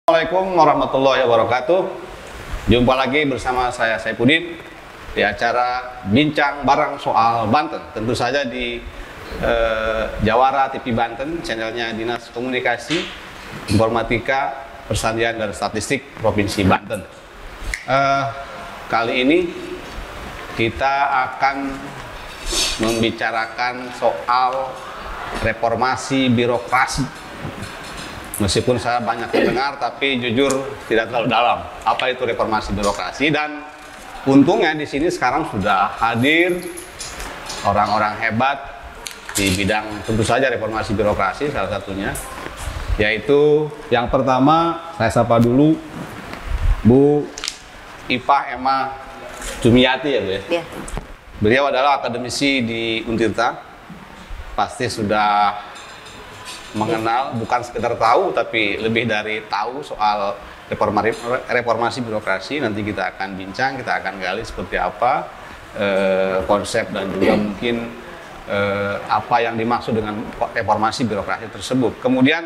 Assalamualaikum warahmatullahi wabarakatuh. Jumpa lagi bersama saya Saipudin di acara Bincang Bareng Soal Banten. Tentu saja di Jawara TV Banten, channelnya Dinas Komunikasi, Informatika, Persandian dan Statistik Provinsi Banten. Kali ini kita akan membicarakan soal reformasi birokrasi. Meskipun saya banyak mendengar, tapi jujur tidak terlalu dalam apa itu reformasi birokrasi. Dan untungnya di sini sekarang sudah hadir orang-orang hebat di bidang tentu saja reformasi birokrasi, salah satunya yaitu yang pertama saya sapa dulu Bu Ipah Emma Cumiati ya Bu ya. Yeah. Beliau adalah akademisi di Untirta, pasti sudah mengenal, bukan sekedar tahu tapi lebih dari tahu soal reformasi birokrasi. Nanti kita akan bincang, kita akan gali seperti apa konsep dan juga mungkin apa yang dimaksud dengan reformasi birokrasi tersebut. Kemudian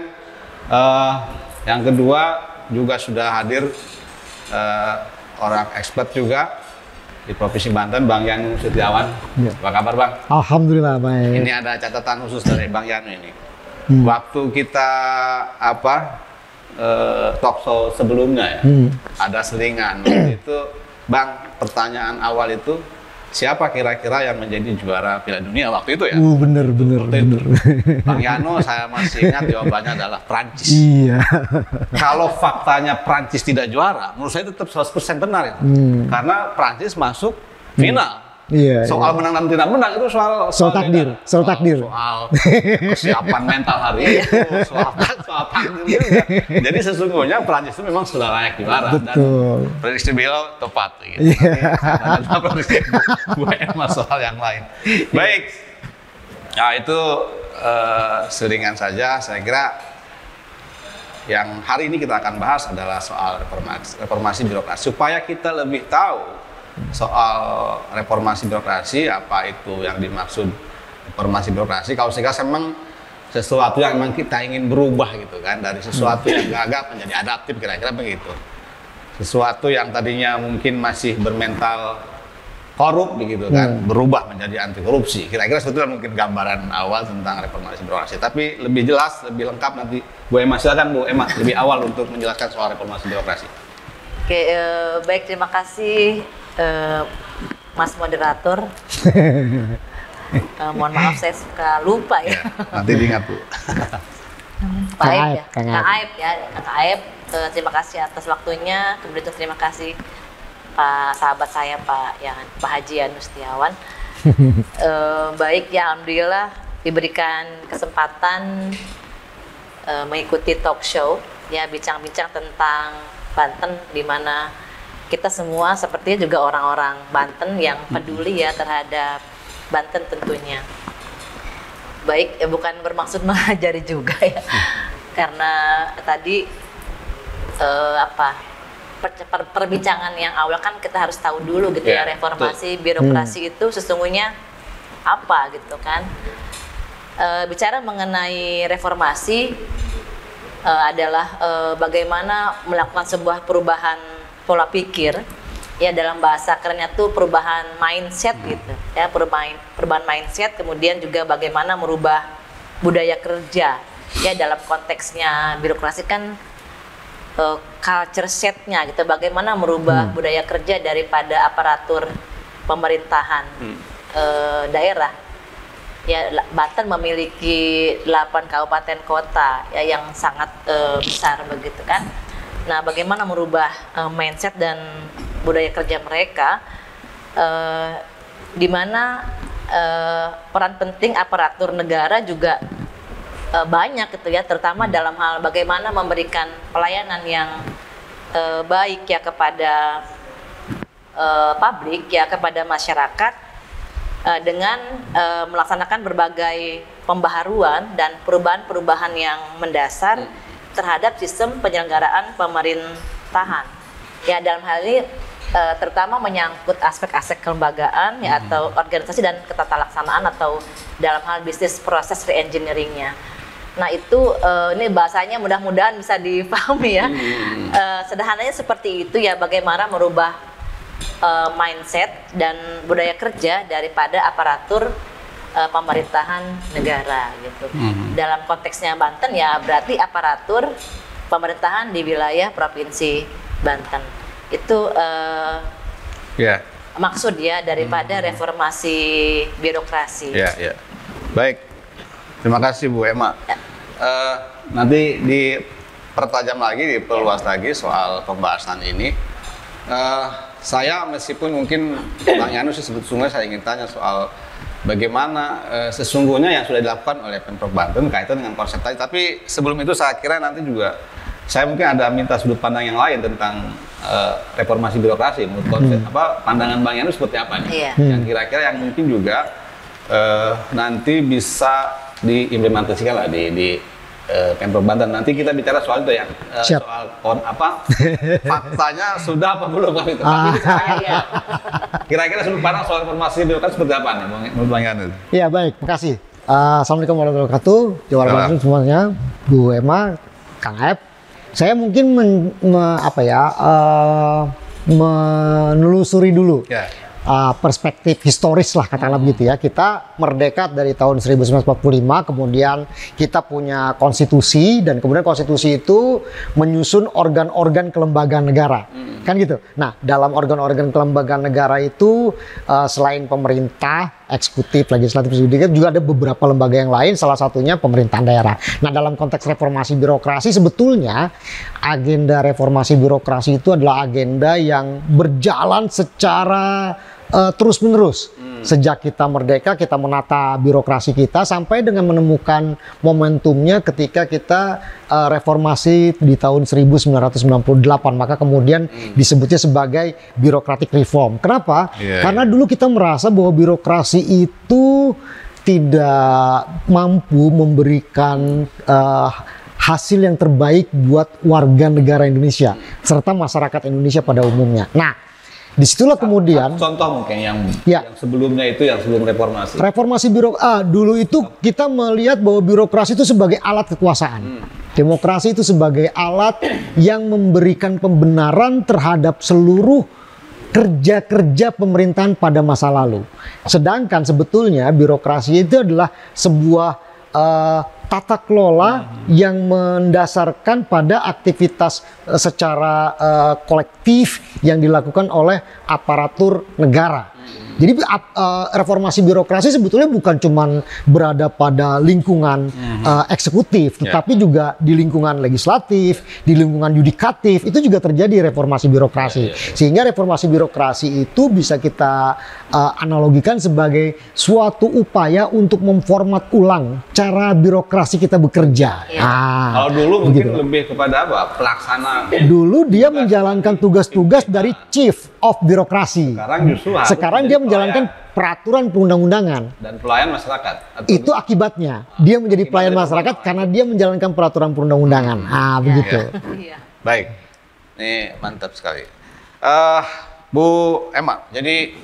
yang kedua juga sudah hadir orang expert juga di Provinsi Banten, Bang Yanu Setiawan. Ya. Apa kabar Bang? Alhamdulillah baik. Ini ada catatan khusus dari Bang Yanu ini. Waktu kita talk show sebelumnya ya, ada selingan itu Bang, pertanyaan awal itu siapa kira-kira yang menjadi juara Piala Dunia waktu itu ya? Bener. Bang Yano saya masih ingat jawabannya adalah Prancis. Iya. Kalau faktanya Prancis tidak juara, menurut saya tetap 100% benar itu. Karena Prancis masuk final. Iya, soal menang dan tidak menang itu soal takdir, soal takdir. Soal kesiapan mental hari itu, soal takdir juga. Jadi sesungguhnya Prancis itu memang sudah layak juara. Betul. Dan prediksi beliau tepat gitu. Prediksi Bu Emma soal yang lain. Baik. Nah itu seringan saja. Saya kira yang hari ini kita akan bahas adalah soal reformasi birokrasi, supaya kita lebih tahu soal reformasi birokrasi, apa itu yang dimaksud reformasi birokrasi. Kalau saya kira memang sesuatu yang memang kita ingin berubah gitu kan, dari sesuatu yang gagap menjadi adaptif, kira-kira begitu. Sesuatu yang tadinya mungkin masih bermental korup begitu kan, berubah menjadi anti korupsi. Kira-kira sebetulnya mungkin gambaran awal tentang reformasi birokrasi. Tapi lebih jelas, lebih lengkap nanti Bu Emma, silakan Bu Emma lebih awal untuk menjelaskan soal reformasi birokrasi. Oke, baik, terima kasih Mas Moderator. Mohon maaf saya suka lupa ya. Nanti diingat Bu. Pak Aib ya, Kak Aib ya, Kak Aib. Terima kasih atas waktunya. Kemudian terima kasih Pak sahabat saya Pak Haji Yanu Setiawan. Baik ya, alhamdulillah diberikan kesempatan mengikuti talk show ya, bincang-bincang tentang Banten, di mana kita semua sepertinya juga orang-orang Banten yang peduli ya terhadap Banten tentunya. Baik, bukan bermaksud mengajari juga ya, karena tadi perbincangan yang awal kan kita harus tahu dulu gitu ya, reformasi birokrasi itu sesungguhnya apa gitu kan. Bicara mengenai reformasi adalah bagaimana melakukan sebuah perubahan pola pikir ya, dalam bahasa kerennya tuh perubahan mindset gitu ya, perubahan mindset. Kemudian juga bagaimana merubah budaya kerja ya, dalam konteksnya birokrasi kan culture setnya gitu, bagaimana merubah budaya kerja daripada aparatur pemerintahan daerah ya. Banten memiliki 8 kabupaten kota ya, yang sangat besar begitu kan. Nah, bagaimana merubah mindset dan budaya kerja mereka, di mana peran penting aparatur negara juga banyak gitu ya, terutama dalam hal bagaimana memberikan pelayanan yang baik ya kepada publik ya, kepada masyarakat, dengan melaksanakan berbagai pembaharuan dan perubahan-perubahan yang mendasar terhadap sistem penyelenggaraan pemerintahan. Ya, dalam hal ini terutama menyangkut aspek-aspek kelembagaan ya, atau organisasi dan ketata laksanaan, atau dalam hal bisnis proses re-engineeringnya. Nah itu ini bahasanya mudah-mudahan bisa dipahami ya. Sederhananya seperti itu ya, bagaimana merubah mindset dan budaya kerja daripada aparatur pemerintahan negara gitu. Dalam konteksnya Banten ya berarti aparatur pemerintahan di wilayah provinsi Banten. Itu maksud ya daripada reformasi birokrasi. Baik. Terima kasih Bu Emma. Nanti dipertajam lagi, diperluas lagi soal pembahasan ini. Saya meskipun mungkin Bang Yanus sebetulnya saya ingin tanya soal bagaimana sesungguhnya yang sudah dilakukan oleh Pemprov Banten kaitan dengan konsep tadi. Tapi sebelum itu saya kira nanti juga saya mungkin ada minta sudut pandang yang lain tentang reformasi birokrasi. Menurut konsep pandangan Bang Yanus seperti apa nih? Yang kira-kira yang mungkin juga nanti bisa diimplementasikan lah di Pemprov Banten. Nanti kita bicara soal itu ya, soal faktanya sudah apa belum kan itu. Kira-kira sudut pandang soal reformasi birokrasi seperti apa nih menurut Bang Yanus? Iya baik, makasih. Assalamualaikum warahmatullahi wabarakatuh, Jawa Barat semuanya, Bu Emma, Kang Aep. Saya mungkin menelusuri dulu. Perspektif historis lah katakanlah begitu ya. Kita merdeka dari tahun 1945, kemudian kita punya konstitusi dan kemudian konstitusi itu menyusun organ-organ kelembagaan negara. Kan gitu. Nah, dalam organ-organ kelembagaan negara itu selain pemerintah, eksekutif, legislatif, yudikatif juga ada beberapa lembaga yang lain, salah satunya pemerintahan daerah. Nah, dalam konteks reformasi birokrasi sebetulnya agenda reformasi birokrasi itu adalah agenda yang berjalan secara terus-menerus. Sejak kita merdeka, kita menata birokrasi kita sampai dengan menemukan momentumnya ketika kita reformasi di tahun 1998. Maka kemudian disebutnya sebagai bureaucratic reform. Kenapa? Karena dulu kita merasa bahwa birokrasi itu tidak mampu memberikan hasil yang terbaik buat warga negara Indonesia serta masyarakat Indonesia pada umumnya. Nah, disitulah kemudian contoh mungkin yang sebelumnya itu yang sebelum reformasi. Reformasi dulu itu kita melihat bahwa birokrasi itu sebagai alat kekuasaan. Demokrasi itu sebagai alat yang memberikan pembenaran terhadap seluruh kerja-kerja pemerintahan pada masa lalu. Sedangkan sebetulnya birokrasi itu adalah sebuah tata kelola yang mendasarkan pada aktivitas secara kolektif yang dilakukan oleh aparatur negara. Jadi reformasi birokrasi sebetulnya bukan cuma berada pada lingkungan eksekutif, tetapi juga di lingkungan legislatif, di lingkungan yudikatif, itu juga terjadi reformasi birokrasi. Sehingga reformasi birokrasi itu bisa kita analogikan sebagai suatu upaya untuk memformat ulang cara birokrasi kita bekerja. Kalau dulu mungkin lebih kepada apa? Pelaksana. Dulu dia menjalankan tugas-tugas dari chief of birokrasi. Sekarang dia menjalankan peraturan perundang-undangan dan pelayan masyarakat. Itu akibatnya dia menjadi pelayan masyarakat karena dia menjalankan peraturan perundang-undangan. Begitu. Baik, ini mantap sekali. Bu Emma, jadi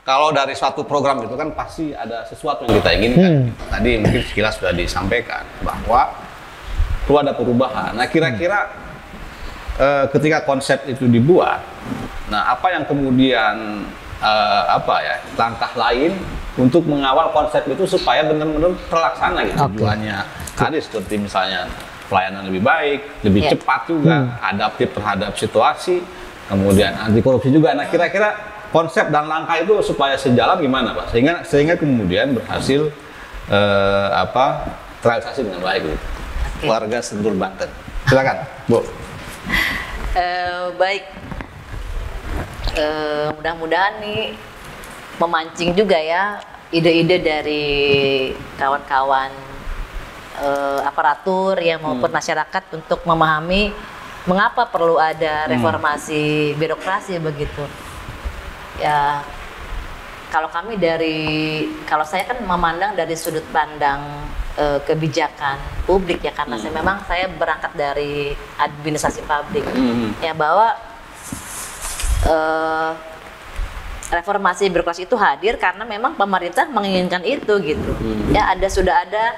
kalau dari suatu program itu kan pasti ada sesuatu yang kita inginkan. Tadi mungkin sekilas sudah disampaikan bahwa perlu ada perubahan. Nah, kira-kira ketika konsep itu dibuat, nah apa yang kemudian langkah lain untuk mengawal konsep itu supaya benar-benar terlaksana gitu tujuannya. Tadi seperti misalnya pelayanan lebih baik, lebih cepat juga, adaptif terhadap situasi, kemudian anti korupsi juga. Nah, kira-kira konsep dan langkah itu supaya sejalan gimana, Pak? Sehingga kemudian berhasil terrealisasi dengan baik gitu. Warga Sentul Banten. Silakan, Bu. Baik. Mudah-mudahan nih memancing juga ya ide-ide dari kawan-kawan aparatur yang maupun masyarakat untuk memahami mengapa perlu ada reformasi birokrasi begitu. Ya, kalau saya kan memandang dari sudut pandang kebijakan publik ya, karena saya berangkat dari administrasi publik ya, bahwa reformasi birokrasi itu hadir karena memang pemerintah menginginkan itu gitu. Ya, sudah ada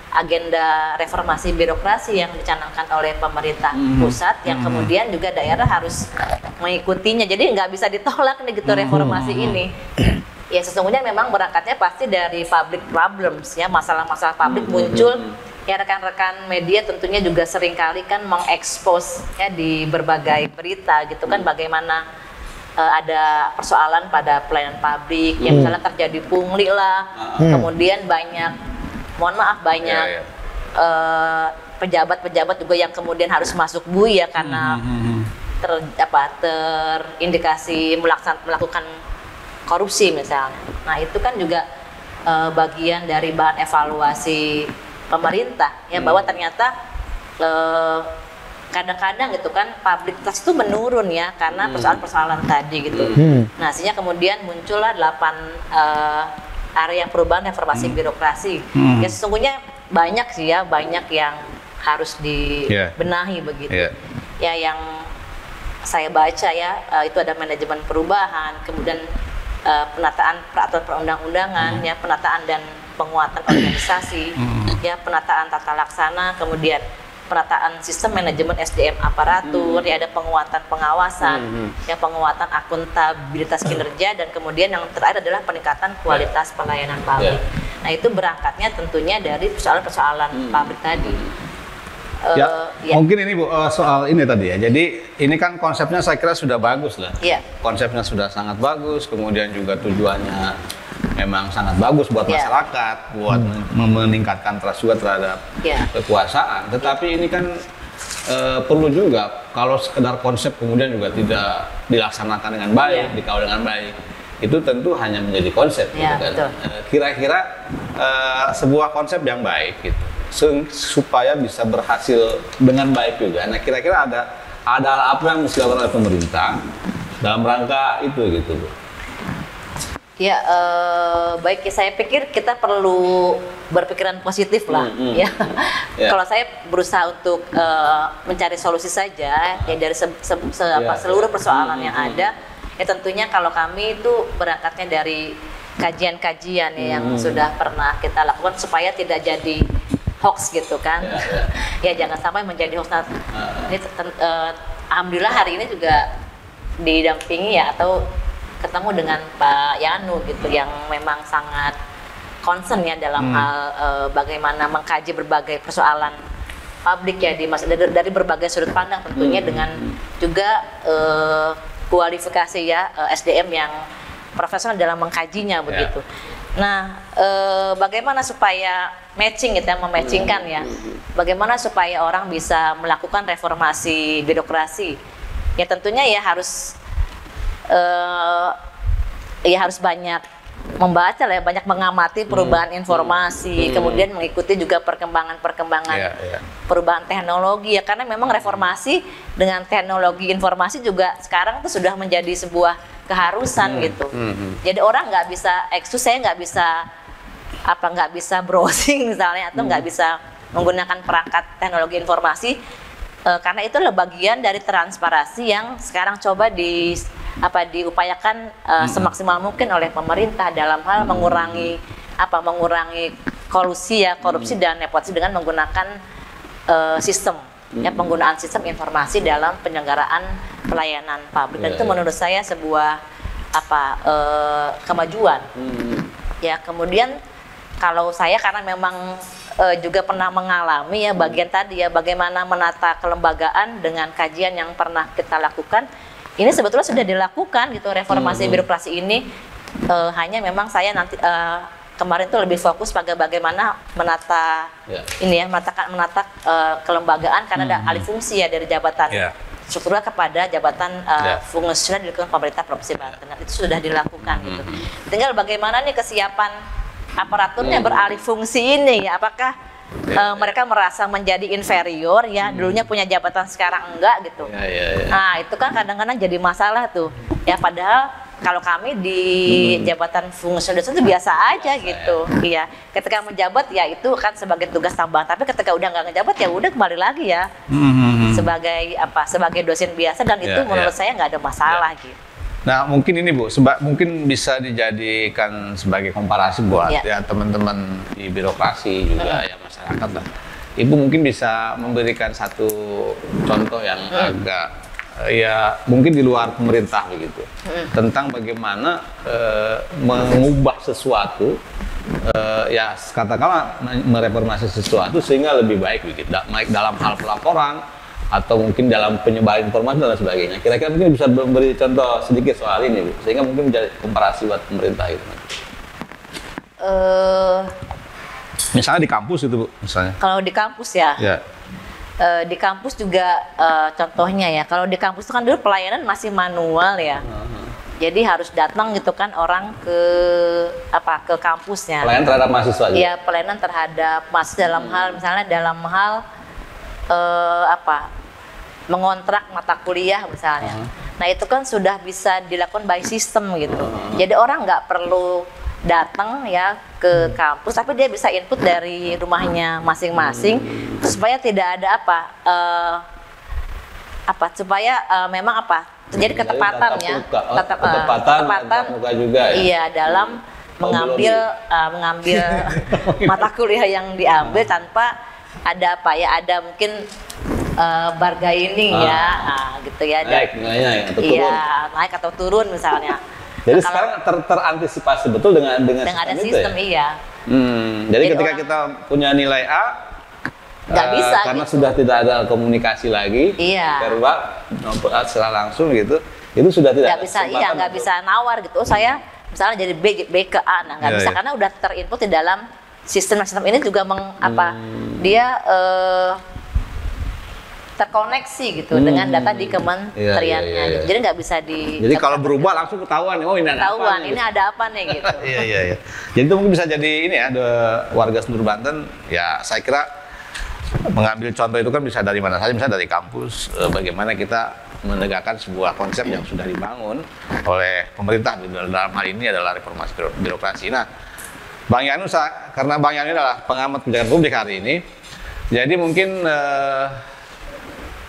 agenda reformasi birokrasi yang dicanangkan oleh pemerintah pusat yang kemudian juga daerah harus mengikutinya. Jadi nggak bisa ditolak nih gitu reformasi ini. Ya sesungguhnya memang berangkatnya pasti dari public problems ya, masalah-masalah publik muncul. Ya rekan-rekan media tentunya juga seringkali kan mengekspos ya di berbagai berita gitu kan bagaimana ada persoalan pada pelayanan publik, ya misalnya terjadi pungli lah, kemudian banyak, mohon maaf banyak pejabat-pejabat juga yang kemudian harus masuk bui ya karena terindikasi melakukan korupsi misalnya. Nah itu kan juga bagian dari bahan evaluasi pemerintah ya bahwa ternyata kadang-kadang gitu kan public trust itu menurun ya karena persoalan-persoalan tadi gitu. Nah sehingga kemudian muncullah 8 area perubahan reformasi birokrasi. Ya sesungguhnya banyak sih ya, banyak yang harus dibenahi begitu. Ya yang saya baca ya itu ada manajemen perubahan, kemudian penataan peraturan perundang-undangan, ya penataan dan penguatan organisasi, ya penataan tata laksana, kemudian penataan sistem manajemen SDM aparatur, ya ada penguatan pengawasan, ya penguatan akuntabilitas kinerja, dan kemudian yang terakhir adalah peningkatan kualitas pelayanan publik. Nah itu berangkatnya tentunya dari persoalan-persoalan publik tadi. Mungkin ini Bu, soal ini tadi ya. Jadi ini kan konsepnya saya kira sudah bagus lah. Konsepnya sudah sangat bagus, kemudian juga tujuannya memang sangat bagus buat masyarakat, buat meningkatkan trust juga terhadap kekuasaan. Tetapi ini kan perlu juga kalau sekedar konsep kemudian juga tidak dilaksanakan dengan baik, dikawal dengan baik, itu tentu hanya menjadi konsep. Gitu kan. Kira-kira sebuah konsep yang baik gitu, supaya bisa berhasil dengan baik juga. Nah kira-kira ada hal apa yang mesti dilakukan oleh pemerintah dalam rangka itu gitu Bu? Ya baik ya, saya pikir kita perlu berpikiran positif lah ya. Kalau saya berusaha untuk mencari solusi saja ya dari seluruh persoalan yang ada, ya tentunya kalau kami itu berangkatnya dari kajian-kajian yang sudah pernah kita lakukan supaya tidak jadi hoax gitu kan. Ya jangan sampai menjadi hoax. Ini alhamdulillah hari ini juga didampingi ya atau ketemu dengan Pak Yanu gitu yang memang sangat concern ya dalam hal bagaimana mengkaji berbagai persoalan publik ya dari berbagai sudut pandang tentunya dengan juga kualifikasi ya SDM yang profesional dalam mengkajinya begitu. Nah, bagaimana supaya matching gitu ya, mematchingkan ya. Bagaimana supaya orang bisa melakukan reformasi birokrasi? Ya tentunya ya harus banyak membaca lah ya, banyak mengamati perubahan informasi, kemudian mengikuti juga perkembangan perubahan teknologi ya, karena memang reformasi dengan teknologi informasi juga sekarang tuh sudah menjadi sebuah keharusan gitu. Jadi orang nggak bisa, saya nggak bisa browsing misalnya atau nggak bisa menggunakan perangkat teknologi informasi karena itu adalah bagian dari transparansi yang sekarang coba diupayakan semaksimal mungkin oleh pemerintah dalam hal mengurangi korupsi dan nepotisme dengan menggunakan sistem penggunaan sistem informasi dalam penyelenggaraan pelayanan publik, dan itu menurut saya sebuah kemajuan. Ya kemudian kalau saya karena memang juga pernah mengalami ya bagian tadi ya bagaimana menata kelembagaan dengan kajian yang pernah kita lakukan. Ini sebetulnya sudah dilakukan gitu reformasi birokrasi ini, hanya memang saya nanti kemarin tuh lebih fokus pada bagaimana menata menata kelembagaan karena ada alih fungsi ya dari jabatan struktural kepada jabatan fungsional di lingkungan pemerintah Provinsi Banten. Itu sudah dilakukan gitu. Tinggal bagaimana nih kesiapan aparaturnya beralih fungsi ini ya, apakah mereka merasa menjadi inferior ya, dulunya punya jabatan sekarang enggak gitu. Nah itu kan kadang-kadang jadi masalah tuh ya, padahal kalau kami di jabatan fungsional itu biasa aja gitu. Iya, ketika menjabat ya itu kan sebagai tugas tambahan, tapi ketika udah nggak ngejabat ya udah kembali lagi ya sebagai dosen biasa, dan itu menurut saya nggak ada masalah gitu. Nah, mungkin ini Bu, mungkin bisa dijadikan sebagai komparasi buat ya teman-teman di birokrasi juga ya masyarakat lah. Ibu mungkin bisa memberikan satu contoh yang agak ya mungkin di luar pemerintah begitu tentang bagaimana mengubah sesuatu ya katakanlah mereformasi sesuatu sehingga lebih baik begitu, baik dalam hal pelaporan atau mungkin dalam penyebaran informasi dan sebagainya. Kira-kira mungkin bisa memberi contoh sedikit soal ini Bu, sehingga mungkin menjadi komparasi buat pemerintah itu. Misalnya di kampus itu Bu, misalnya. Kalau di kampus ya. Di kampus juga contohnya ya, kalau di kampus itu kan dulu pelayanan masih manual ya. Jadi harus datang gitu kan orang ke kampusnya. Pelayanan terhadap mahasiswa juga? Iya, pelayanan terhadap mahasiswa dalam hal misalnya dalam hal mengontrak mata kuliah misalnya. Nah itu kan sudah bisa dilakukan by system gitu. Jadi orang nggak perlu datang ya ke kampus, tapi dia bisa input dari rumahnya masing-masing supaya tidak ada supaya memang terjadi ketepatan ya, ketepatan juga ya. Iya dalam mengambil mata kuliah yang diambil tanpa ada ada mungkin bargaining ya, gitu ya. Naik nilainya ya, atau turun. Iya, naik atau turun misalnya. Jadi sekarang terantisipasi betul dengan ada sistem ya? iya. Jadi ketika kita punya nilai A, nggak bisa karena gitu. sudah tidak ada komunikasi lagi, verbal secara langsung gitu, itu sudah tidak nggak bisa, iya nggak bisa nawar gitu. Oh saya misalnya jadi B ke A, nah nggak bisa karena udah terinput di dalam sistem ini juga dia terkoneksi gitu dengan data di kementeriannya. Gitu. Jadi nggak bisa Jadi kalau berubah langsung ketahuan, oh ini ada apa nih? Ini ada apa nih gitu. Iya. Jadi itu mungkin bisa jadi ini ya, warga seluruh Banten. Ya saya kira mengambil contoh itu kan bisa dari mana saja, misalnya dari kampus. Bagaimana kita menegakkan sebuah konsep yang sudah dibangun oleh pemerintah dalam hal ini adalah reformasi birokrasi. Nah, Bang Yanu, karena Bang Yanu adalah pengamat kebijakan publik hari ini, jadi mungkin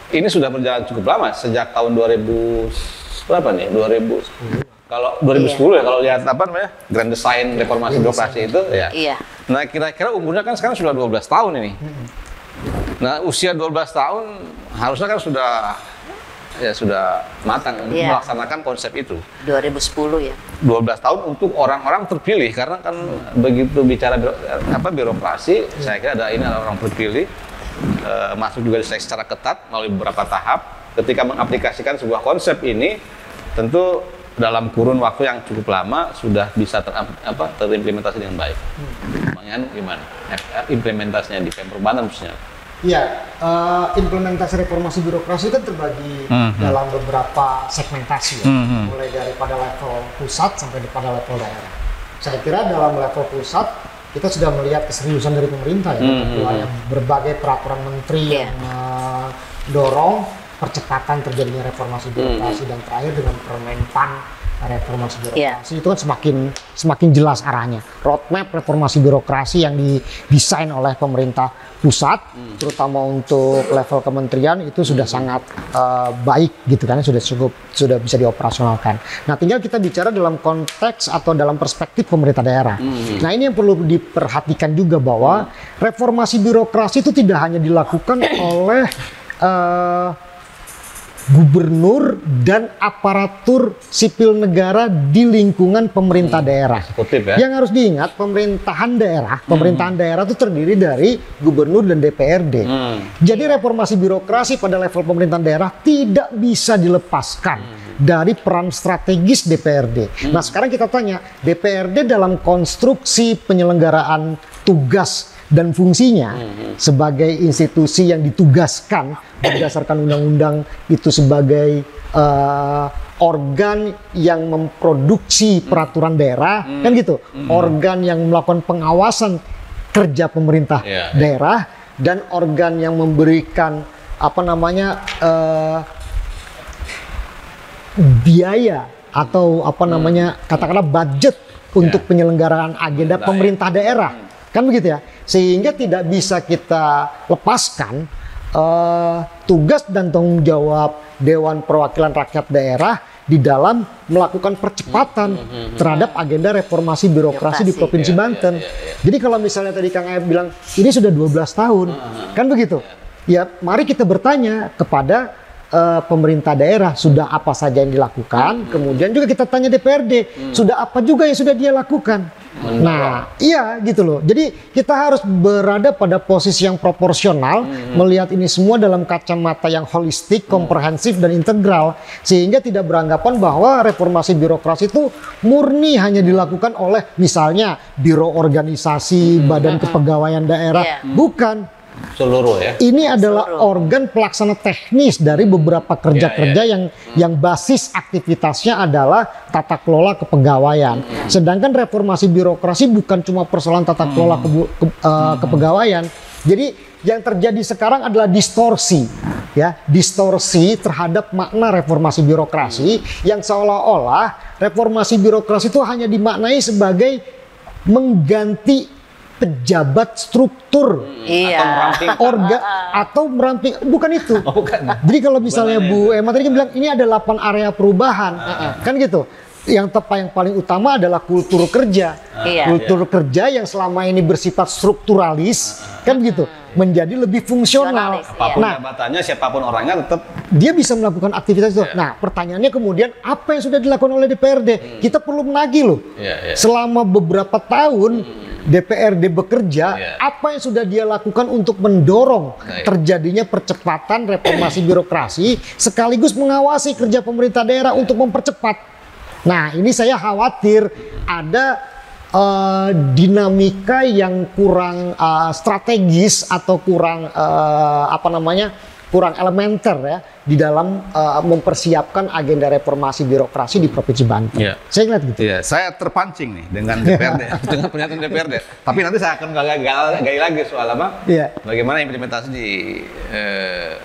ini sudah berjalan cukup lama sejak tahun 2000 berapa nih? 2010. Kalau 2010 ya kalau lihat Grand Design reformasi birokrasi itu ya. Iya. Nah, kira-kira umurnya kan sekarang sudah 12 tahun ini. Nah, usia 12 tahun harusnya kan sudah matang untuk melaksanakan konsep itu. 2010 ya. 12 tahun untuk orang-orang terpilih, karena kan begitu bicara birokrasi, saya kira ini adalah orang terpilih. Masuk juga secara ketat melalui beberapa tahap. Ketika mengaplikasikan sebuah konsep ini, tentu dalam kurun waktu yang cukup lama sudah bisa terimplementasi dengan baik. Bang Yan, gimana implementasinya di Pemprov Banten khususnya? Iya, implementasi reformasi birokrasi kan terbagi dalam beberapa segmentasi ya, mulai daripada level pusat sampai pada level daerah. Saya kira dalam level pusat kita sudah melihat keseriusan dari pemerintah ya, yang berbagai peraturan menteri yang mendorong percepatan terjadinya reformasi birokrasi dan terakhir dengan Permenpan reformasi birokrasi itu kan semakin jelas arahnya. Roadmap reformasi birokrasi yang didesain oleh pemerintah pusat, terutama untuk level kementerian itu sudah sangat baik gitu kan, sudah bisa dioperasionalkan. Nah, tinggal kita bicara dalam konteks atau dalam perspektif pemerintah daerah. Nah, ini yang perlu diperhatikan juga bahwa reformasi birokrasi itu tidak hanya dilakukan oleh gubernur dan aparatur sipil negara di lingkungan pemerintah daerah. Ya? Yang harus diingat, pemerintahan daerah itu terdiri dari gubernur dan DPRD. Jadi reformasi birokrasi pada level pemerintahan daerah tidak bisa dilepaskan dari peran strategis DPRD. Nah, sekarang kita tanya, DPRD dalam konstruksi penyelenggaraan tugas dan fungsinya sebagai institusi yang ditugaskan berdasarkan undang-undang itu sebagai organ yang memproduksi peraturan daerah, kan gitu, organ yang melakukan pengawasan kerja pemerintah daerah, dan organ yang memberikan biaya atau katakanlah budget untuk penyelenggaraan agenda pemerintah daerah. Kan begitu ya, sehingga tidak bisa kita lepaskan tugas dan tanggung jawab Dewan Perwakilan Rakyat Daerah di dalam melakukan percepatan terhadap agenda reformasi birokrasi di Provinsi Banten. Jadi kalau misalnya tadi Kang Ayat bilang ini sudah 12 tahun, kan begitu? Ya, mari kita bertanya kepada pemerintah daerah sudah apa saja yang dilakukan, kemudian juga kita tanya DPRD sudah apa juga yang sudah dia lakukan. Nah, iya gitu loh. Jadi kita harus berada pada posisi yang proporsional, melihat ini semua dalam kacamata yang holistik, komprehensif dan integral, sehingga tidak beranggapan bahwa reformasi birokrasi itu murni hanya dilakukan oleh misalnya biro organisasi, badan kepegawaian daerah, bukan. Seluruh ya. Ini adalah organ pelaksana teknis dari beberapa kerja-kerja yang basis aktivitasnya adalah tata kelola kepegawaian. Sedangkan reformasi birokrasi bukan cuma persoalan tata kelola kepegawaian. Jadi yang terjadi sekarang adalah distorsi, ya, distorsi terhadap makna reformasi birokrasi yang seolah-olah reformasi birokrasi itu hanya dimaknai sebagai mengganti pejabat struktur atau meramping, bukan itu. Jadi kalau misalnya Bu Emma tadi kan bilang ini ada 8 area perubahan, kan gitu. Yang yang paling utama adalah kultur kerja, kultur kerja yang selama ini bersifat strukturalis, kan gitu, menjadi lebih fungsional. Apapun jabatannya, siapapun orangnya tetap dia bisa melakukan aktivitas itu. Nah, pertanyaannya kemudian apa yang sudah dilakukan oleh DPRD? Kita perlu menagih loh. Selama beberapa tahun DPRD bekerja, apa yang sudah dia lakukan untuk mendorong terjadinya percepatan reformasi birokrasi sekaligus mengawasi kerja pemerintah daerah untuk mempercepat. Nah, ini saya khawatir ada dinamika yang kurang strategis atau kurang kurang elementer ya di dalam mempersiapkan agenda reformasi birokrasi di Provinsi Banten. Saya lihat gitu. Saya terpancing nih dengan DPRD, dengan pernyataan DPRD. Tapi nanti saya akan gali lagi soal apa? Bagaimana implementasi di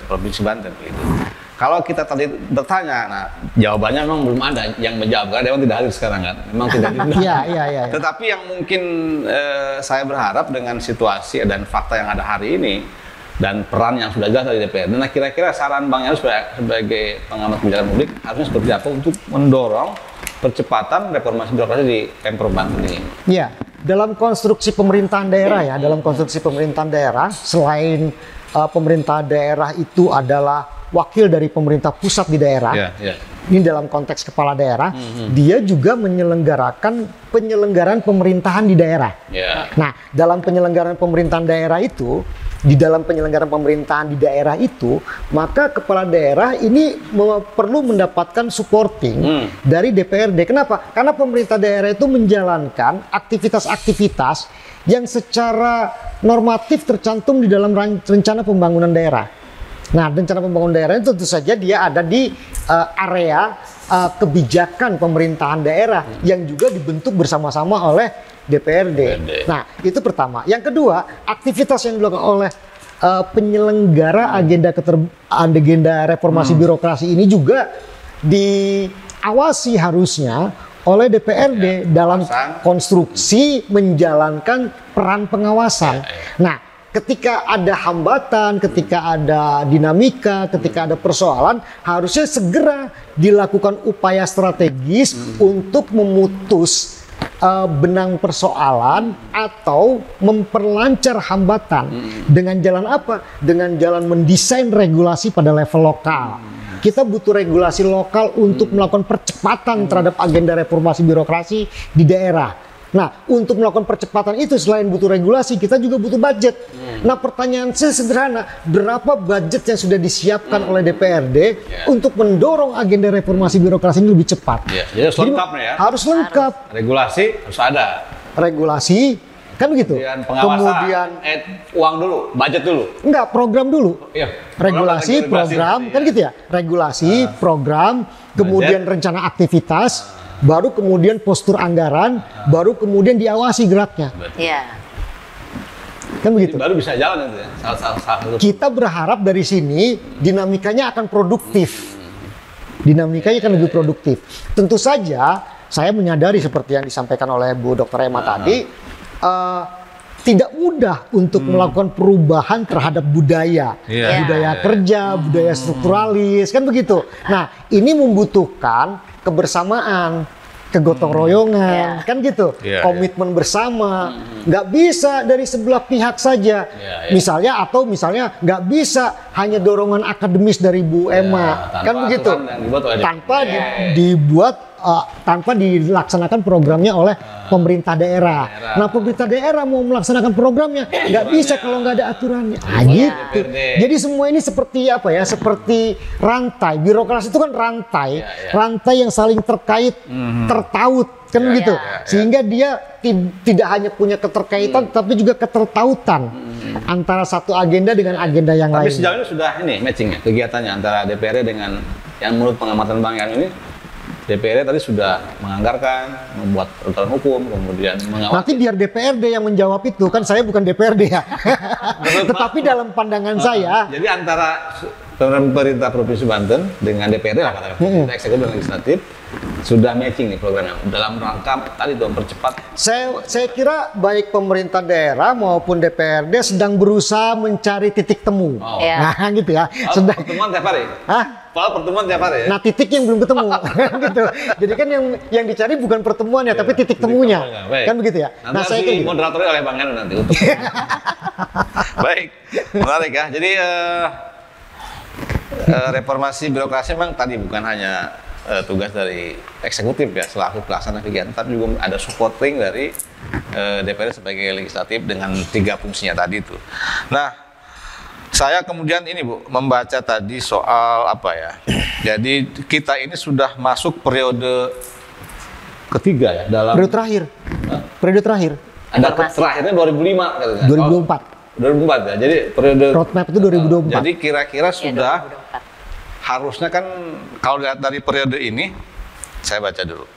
Provinsi Banten gitu. Kalau kita tadi bertanya, nah jawabannya memang belum ada yang menjawab karena Dewan tidak hadir sekarang kan, memang tidak diundang. Tetapi yang mungkin saya berharap dengan situasi dan fakta yang ada hari ini dan peran yang sudah jelas dari DPRD, nah kira-kira saran Bang Yus sebagai pengamat kebijakan publik harusnya seperti apa untuk mendorong percepatan reformasi birokrasi di Pemprov Banten ini? Ya, dalam konstruksi pemerintahan daerah selain pemerintah daerah itu adalah wakil dari pemerintah pusat di daerah, ini dalam konteks kepala daerah, dia juga menyelenggarakan penyelenggaraan pemerintahan di daerah. Nah, dalam penyelenggaraan pemerintahan daerah itu, maka kepala daerah ini perlu mendapatkan supporting dari DPRD. Kenapa? Karena pemerintah daerah itu menjalankan aktivitas-aktivitas yang secara normatif tercantum di dalam rencana pembangunan daerah. Nah, rencana pembangunan daerah itu tentu saja dia ada di area kebijakan pemerintahan daerah yang juga dibentuk bersama-sama oleh DPRD. Nah, itu pertama. Yang kedua, aktivitas yang dilakukan oleh penyelenggara agenda reformasi birokrasi ini juga diawasi harusnya oleh DPRD dalam konstruksi menjalankan peran pengawasan. Nah, ketika ada hambatan, ketika ada dinamika, ketika ada persoalan, harusnya segera dilakukan upaya strategis untuk memutus benang persoalan atau memperlancar hambatan. Dengan jalan apa? Dengan jalan mendesain regulasi pada level lokal. Kita butuh regulasi lokal untuk melakukan percepatan terhadap agenda reformasi birokrasi di daerah. Nah, untuk melakukan percepatan itu selain butuh regulasi, kita juga butuh budget. Nah, pertanyaan saya sederhana, berapa budget yang sudah disiapkan oleh DPRD untuk mendorong agenda reformasi birokrasi ini lebih cepat? Jadi harus lengkap nih ya? Harus lengkap. Regulasi harus ada. Regulasi, kan begitu? Kemudian uang dulu, budget dulu. Enggak, program dulu. Regulasi, program, kan gitu ya? Regulasi, program, kemudian rencana aktivitas, baru kemudian postur anggaran, baru kemudian diawasi geraknya. Kan begitu. Baru bisa jalan itu ya. Kita berharap dari sini dinamikanya akan produktif. Dinamikanya akan lebih produktif. Tentu saja saya menyadari seperti yang disampaikan oleh Bu Dr. Emma tadi, tidak mudah untuk melakukan perubahan terhadap budaya, budaya kerja, budaya strukturalis, kan begitu. Nah, ini membutuhkan kebersamaan, kegotong royongan, kan gitu, komitmen bersama, nggak bisa dari sebelah pihak saja, misalnya nggak bisa hanya dorongan akademis dari Bu Emma, kan begitu, tanpa dilaksanakan programnya oleh pemerintah daerah. Nah, pemerintah daerah mau melaksanakan programnya nggak bisa kalau nggak ada aturannya. Gitu. Jadi semua ini seperti apa ya? Seperti rantai. Birokrasi itu kan rantai, rantai yang saling terkait, tertaut, kan begitu. Sehingga dia tidak hanya punya keterkaitan, tapi juga ketertautan antara satu agenda dengan agenda yang lain. Tapi sejauh ini sudah matchingnya kegiatannya antara DPRD dengan yang menurut pengamatan Bang Yan ini. DPRD tadi sudah menganggarkan, membuat peraturan hukum, kemudian mengawasi. Nanti biar DPRD yang menjawab itu, kan saya bukan DPRD ya. Tetapi dalam pandangan saya. Jadi antara pemerintah Provinsi Banten dengan DPRD lah katakan, eksekutif dan legislatif, sudah matching nih programnya dalam rangka tadi itu mempercepat. Saya kira baik pemerintah daerah maupun DPRD sedang berusaha mencari titik temu. Nah gitu ya. Sedang pertemuan tiap hari. Pertemuan tiap hari. Nah titik yang belum ketemu, gitu. Jadi kan yang dicari bukan pertemuannya, tapi titik temunya, kan begitu ya. Nanti saya kira moderatornya oleh Bang Yan nanti untuk. Baik, menarik ya. Jadi reformasi birokrasi memang tadi bukan hanya tugas dari eksekutif ya selaku pelaksana kegiatan, tapi juga ada supporting dari DPR sebagai legislatif dengan 3 fungsinya tadi itu. Nah, saya kemudian ini Bu membaca tadi soal apa ya? Jadi kita ini sudah masuk periode ketiga ya dalam periode terakhir. Periode terakhir. Ada terakhirnya 2005 katanya. 2004. 2004 ya. Jadi periode roadmap itu 2024. Jadi kira-kira sudah harusnya kan kalau lihat dari periode ini, saya baca dulu,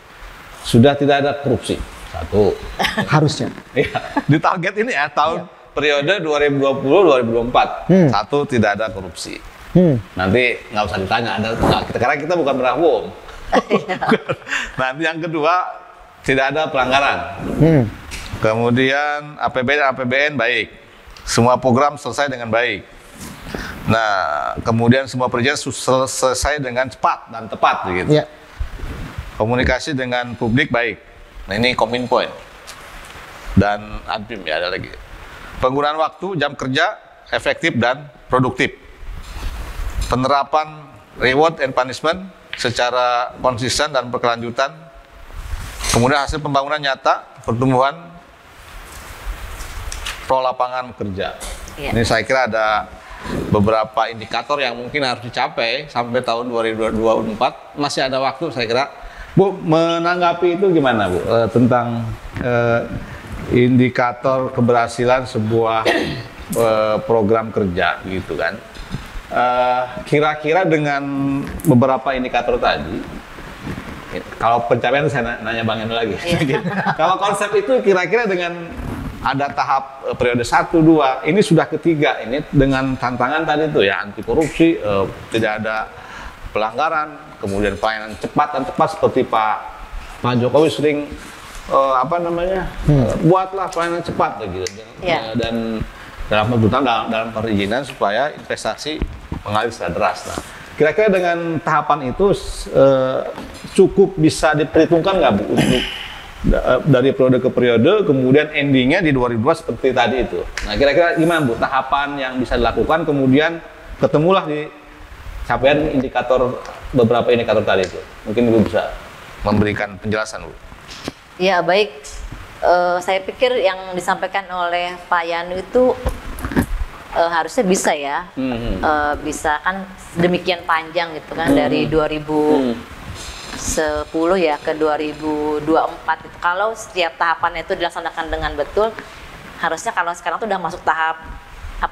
sudah tidak ada korupsi. Satu. Harusnya. Ya, di target ini ya tahun periode 2020-2024. Satu, tidak ada korupsi. Nanti nggak usah ditanya, karena kita bukan berahwom. Nanti yang kedua, tidak ada pelanggaran. Kemudian APBN baik. Semua program selesai dengan baik. Nah, kemudian semua perizinan selesai dengan cepat dan tepat gitu. Komunikasi dengan publik baik. Nah, ini Kominfo dan Adpim ya, ada lagi. Penggunaan waktu, jam kerja efektif dan produktif. Penerapan reward and punishment secara konsisten dan berkelanjutan. Kemudian hasil pembangunan nyata, pertumbuhan pro lapangan kerja. Ini saya kira ada beberapa indikator yang mungkin harus dicapai sampai tahun 2024. Masih ada waktu saya kira. Bu, menanggapi itu gimana Bu? Tentang indikator keberhasilan sebuah program kerja gitu kan. Kira-kira dengan beberapa indikator tadi, kalau pencapaian saya nanya Bang Yan lagi. Kalau konsep itu kira-kira dengan ada tahap periode 1, 2, ini sudah ketiga, ini dengan tantangan tadi itu ya, anti korupsi, tidak ada pelanggaran, kemudian pelayanan cepat dan tepat seperti Pak Jokowi sering buatlah pelayanan cepat gitu. Dan dalam perizinan supaya investasi mengalir secara deras. Nah, kira-kira dengan tahapan itu cukup bisa diperhitungkan nggak Bu untuk dari periode ke periode, kemudian endingnya di 2002 seperti tadi itu. Nah, kira-kira gimana Bu tahapan yang bisa dilakukan, kemudian ketemulah di capaian beberapa indikator tadi itu. Mungkin Ibu bisa memberikan penjelasan Bu. Ya baik, saya pikir yang disampaikan oleh Pak Yanu itu harusnya bisa ya, bisa kan demikian panjang gitu kan, dari 2010 ya ke 2024 gitu. Kalau setiap tahapannya itu dilaksanakan dengan betul, harusnya kalau sekarang tuh udah masuk tahap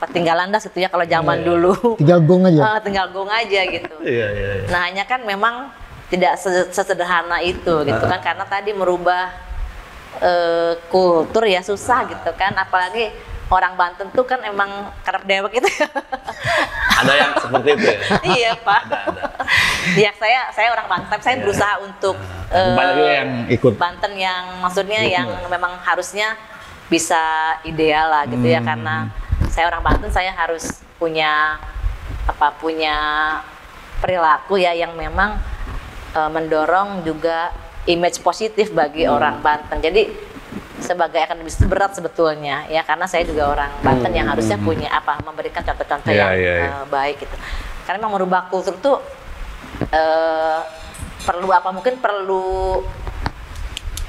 tinggal landas gitu ya, kalau zaman dulu tinggal gong aja, tinggal gong aja gitu. Nah hanya kan memang tidak sesederhana itu gitu kan, karena tadi merubah kultur ya susah gitu kan, apalagi orang Banten tuh kan emang kerap dewek gitu. Ada yang seperti itu ya? Iya Pak. Ya saya orang Banten, tapi saya berusaha untuk banyak yang ikut Banten yang maksudnya yang memang harusnya bisa ideal lah gitu ya, karena saya orang Banten, saya harus punya perilaku ya yang memang mendorong juga image positif bagi orang Banten. Jadi sebagai akademisi itu berat sebetulnya ya, karena saya juga orang Banten yang harusnya punya memberikan contoh-contoh yang baik gitu. Karena memang merubah kultur tuh mungkin perlu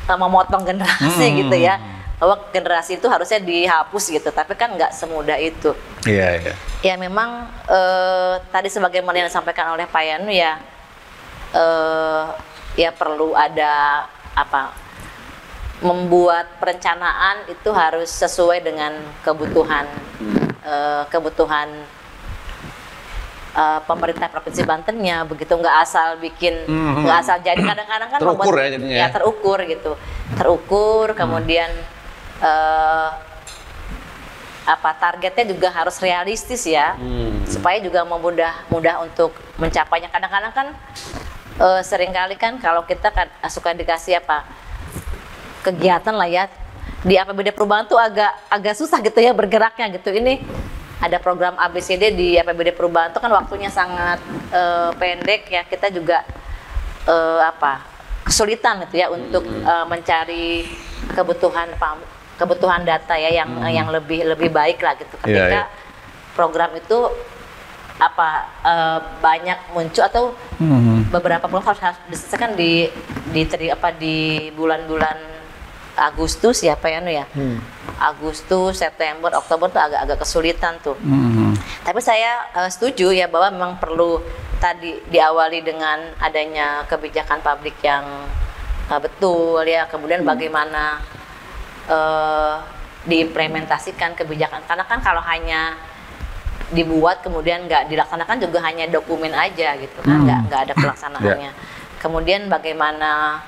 memotong generasi gitu ya, bahwa generasi itu harusnya dihapus gitu, tapi kan nggak semudah itu. Ya memang tadi sebagaimana yang disampaikan oleh Pak Yanu ya, ya perlu ada membuat perencanaan itu harus sesuai dengan kebutuhan pemerintah Provinsi Bantennya, begitu, nggak asal bikin, nggak asal jadi. Kadang-kadang kan terukur ya jadinya. Ya terukur gitu, terukur, kemudian targetnya juga harus realistis ya, supaya juga mudah untuk mencapainya. Kadang-kadang kan seringkali kan kalau kita suka dikasih kegiatan lah ya di APBD perubahan tuh agak susah gitu ya bergeraknya gitu. Ini ada program ABCD di APBD perubahan itu kan waktunya sangat pendek ya, kita juga kesulitan gitu ya untuk mencari kebutuhan data ya yang lebih baik lah gitu ketika program itu banyak muncul atau beberapa program harus diselesaikan di bulan-bulan Agustus ya Pak Yanu ya. Agustus, September, Oktober tuh agak kesulitan tuh. Tapi saya setuju ya bahwa memang perlu tadi diawali dengan adanya kebijakan publik yang betul ya, kemudian bagaimana diimplementasikan kebijakan, karena kan kalau hanya dibuat kemudian nggak dilaksanakan juga hanya dokumen aja gitu kan, nggak ada pelaksanaannya. Kemudian bagaimana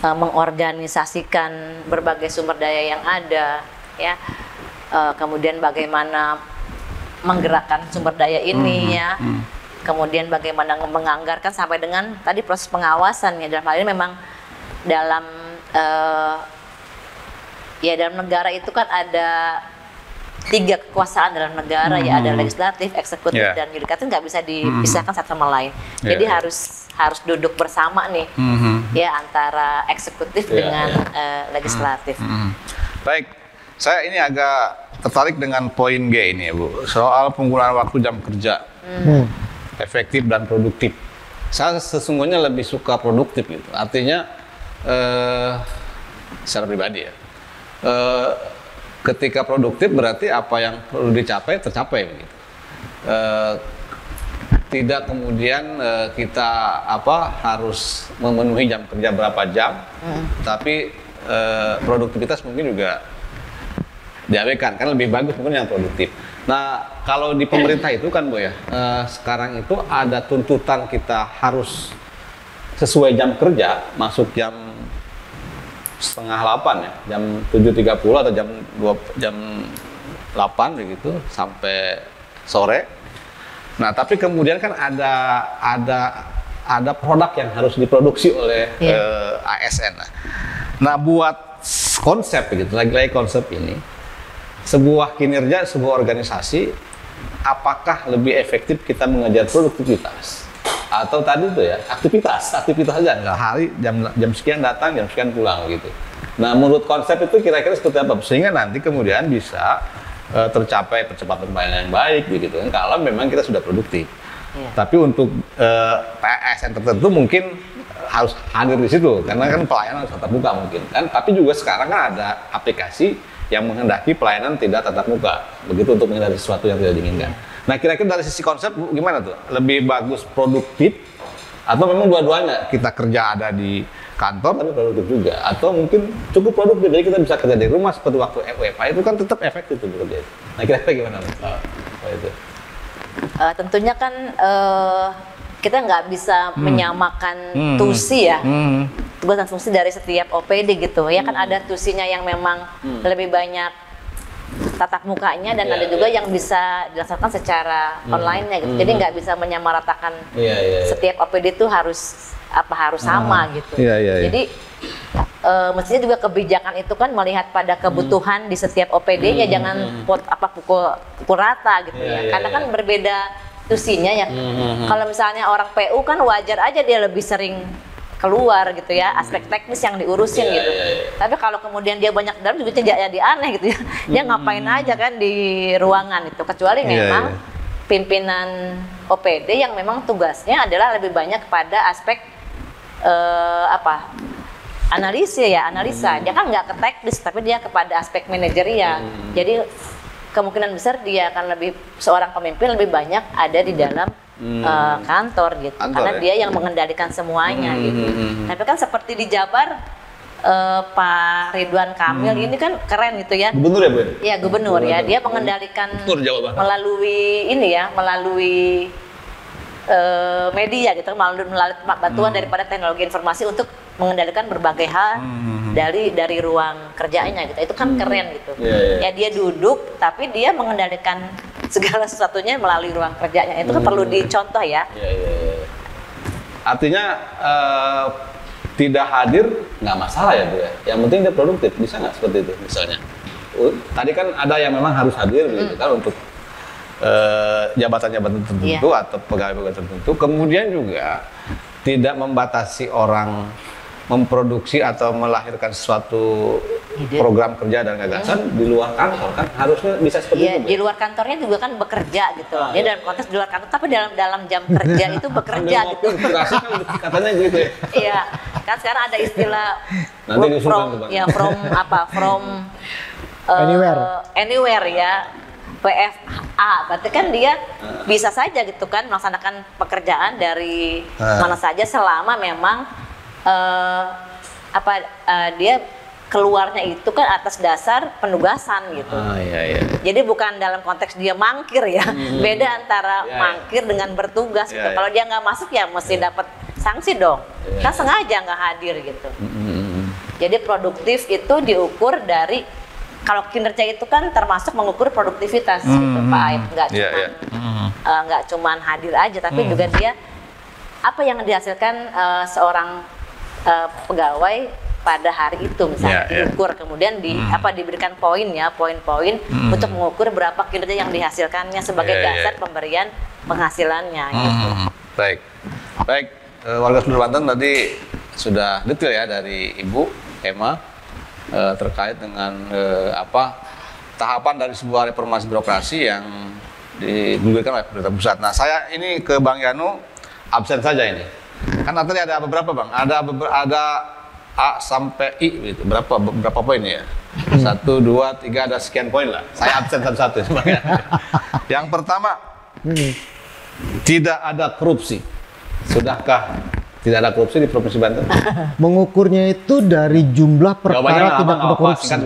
mengorganisasikan berbagai sumber daya yang ada ya, kemudian bagaimana menggerakkan sumber daya ini ya, kemudian bagaimana menganggarkan sampai dengan tadi proses pengawasan ya. Dalam hal ini memang dalam dalam negara itu kan ada 3 kekuasaan dalam negara ya, ada legislatif, eksekutif, dan yudikatif, nggak bisa dipisahkan satu sama lain. Jadi harus duduk bersama nih ya, antara eksekutif dengan legislatif. Baik, saya ini agak tertarik dengan poin G ini ya Bu, soal penggunaan waktu jam kerja efektif dan produktif. Saya sesungguhnya lebih suka produktif gitu, artinya secara pribadi ya, ketika produktif berarti apa yang perlu dicapai tercapai begitu. Tidak kemudian kita harus memenuhi jam kerja berapa jam, tapi produktivitas mungkin juga diabaikan, kan lebih bagus mungkin yang produktif. Nah kalau di pemerintah itu kan Bu ya, sekarang itu ada tuntutan kita harus sesuai jam kerja, masuk jam 7:30 ya, jam 7.30 atau jam 8 begitu sampai sore. Nah, tapi kemudian kan ada produk yang harus diproduksi oleh ASN. Nah, buat konsep begitu, lagi-lagi konsep ini, sebuah kinerja sebuah organisasi, apakah lebih efektif kita mengejar produktivitas atau tadi itu ya aktivitas aja, nggak hari jam sekian datang, jam sekian pulang gitu. Nah, menurut konsep itu kira-kira seperti apa sehingga nanti kemudian bisa tercapai percepatan pelayanan yang baik begitu kan, kalau memang kita sudah produktif. Tapi untuk PSN tertentu mungkin harus hadir di situ karena kan pelayanan harus tatap muka mungkin kan, tapi juga sekarang kan ada aplikasi yang menghendaki pelayanan tidak tatap muka begitu, untuk menghindari sesuatu yang tidak diinginkan. Nah, kira-kira dari sisi konsep gimana tuh? Lebih bagus produktif atau memang dua-duanya, kita kerja ada di kantor tapi produktif juga, atau mungkin cukup produktif jadi kita bisa kerja dari rumah seperti waktu WFH itu kan tetap efektif tuh bekerja. Nah, kira-kira gimana itu? Tentunya kan kita nggak bisa menyamakan tusi ya, tugas dan fungsi dari setiap OPD gitu ya, kan ada tusinya yang memang lebih banyak tatap mukanya dan ada juga yang bisa dilaksanakan secara online-nya gitu. Jadi nggak bisa menyamaratakan setiap OPD itu harus sama gitu. Jadi mestinya juga kebijakan itu kan melihat pada kebutuhan di setiap OPD-nya, jangan pukul rata gitu ya. Karena kan berbeda institusinya ya. Kalau misalnya orang PU kan wajar aja dia lebih sering keluar gitu ya, aspek teknis yang diurusin gitu. Tapi kalau kemudian dia banyak dalam juga jadi aneh gitu ya. Dia ngapain aja kan di ruangan itu, kecuali memang pimpinan OPD yang memang tugasnya adalah lebih banyak kepada aspek analisa. Dia kan nggak ke teknis, tapi dia kepada aspek manajerial. Jadi kemungkinan besar dia akan seorang pemimpin lebih banyak ada di dalam kantor gitu, karena dia yang mengendalikan semuanya gitu. Tapi kan seperti di Jabar, Pak Ridwan Kamil ini kan keren gitu ya. Gubernur ya Bu? Iya gubernur ya, dia mengendalikan melalui media gitu, melalui bantuan daripada teknologi informasi untuk mengendalikan berbagai hal dari ruang kerjanya gitu. Itu kan keren gitu. Ya dia duduk tapi dia mengendalikan segala sesuatunya melalui ruang kerjanya. Itu kan perlu dicontoh ya. Artinya tidak hadir nggak masalah ya Bu ya. Yang penting dia produktif, bisa nggak seperti itu misalnya? Tadi kan ada yang memang harus hadir gitu kan untuk jabatan-jabatan tertentu atau pegawai-pegawai tertentu. Kemudian juga tidak membatasi orang memproduksi atau melahirkan suatu program kerja dan gagasan di luar kantor kan harusnya bisa seperti itu. Di luar kantornya juga kan bekerja gitu. Dia dalam konteks di luar kantor tapi dalam jam kerja itu bekerja gitu. Katanya gitu ya. Iya. Kan sekarang ada istilah from anywhere ya. PFA, berarti kan dia bisa saja gitu kan melaksanakan pekerjaan dari mana saja selama memang dia keluarnya itu kan atas dasar penugasan gitu. Jadi bukan dalam konteks dia mangkir ya. Beda antara mangkir dengan bertugas gitu. Kalau dia nggak masuk ya mesti dapat sanksi dong. Kan sengaja nggak hadir gitu. Jadi produktif itu diukur dari, kalau kinerja itu kan termasuk mengukur produktivitas gitu Pak Aib, nggak cuman hadir aja, tapi juga dia apa yang dihasilkan seorang pegawai pada hari itu misalnya diukur, kemudian diberikan poin-poin untuk mengukur berapa kinerja yang dihasilkannya sebagai dasar pemberian penghasilannya. Gitu. Baik, warga seluruh Banten tadi sudah detail ya dari Ibu Emma. Terkait dengan tahapan dari sebuah reformasi birokrasi yang digulirkan oleh pemerintah pusat. Nah, saya ini ke Bang Yanu absen saja ini. Kan tadi ada beberapa Bang, ada A sampai I gitu. Berapa poin ya? 1, 2, 3 ada sekian poin lah. Saya absen satu-satu sebenarnya. Yang pertama, tidak ada korupsi. Sudahkah tidak ada korupsi di Provinsi Banten? Mengukurnya itu dari jumlah perkara tindak pidana korupsi.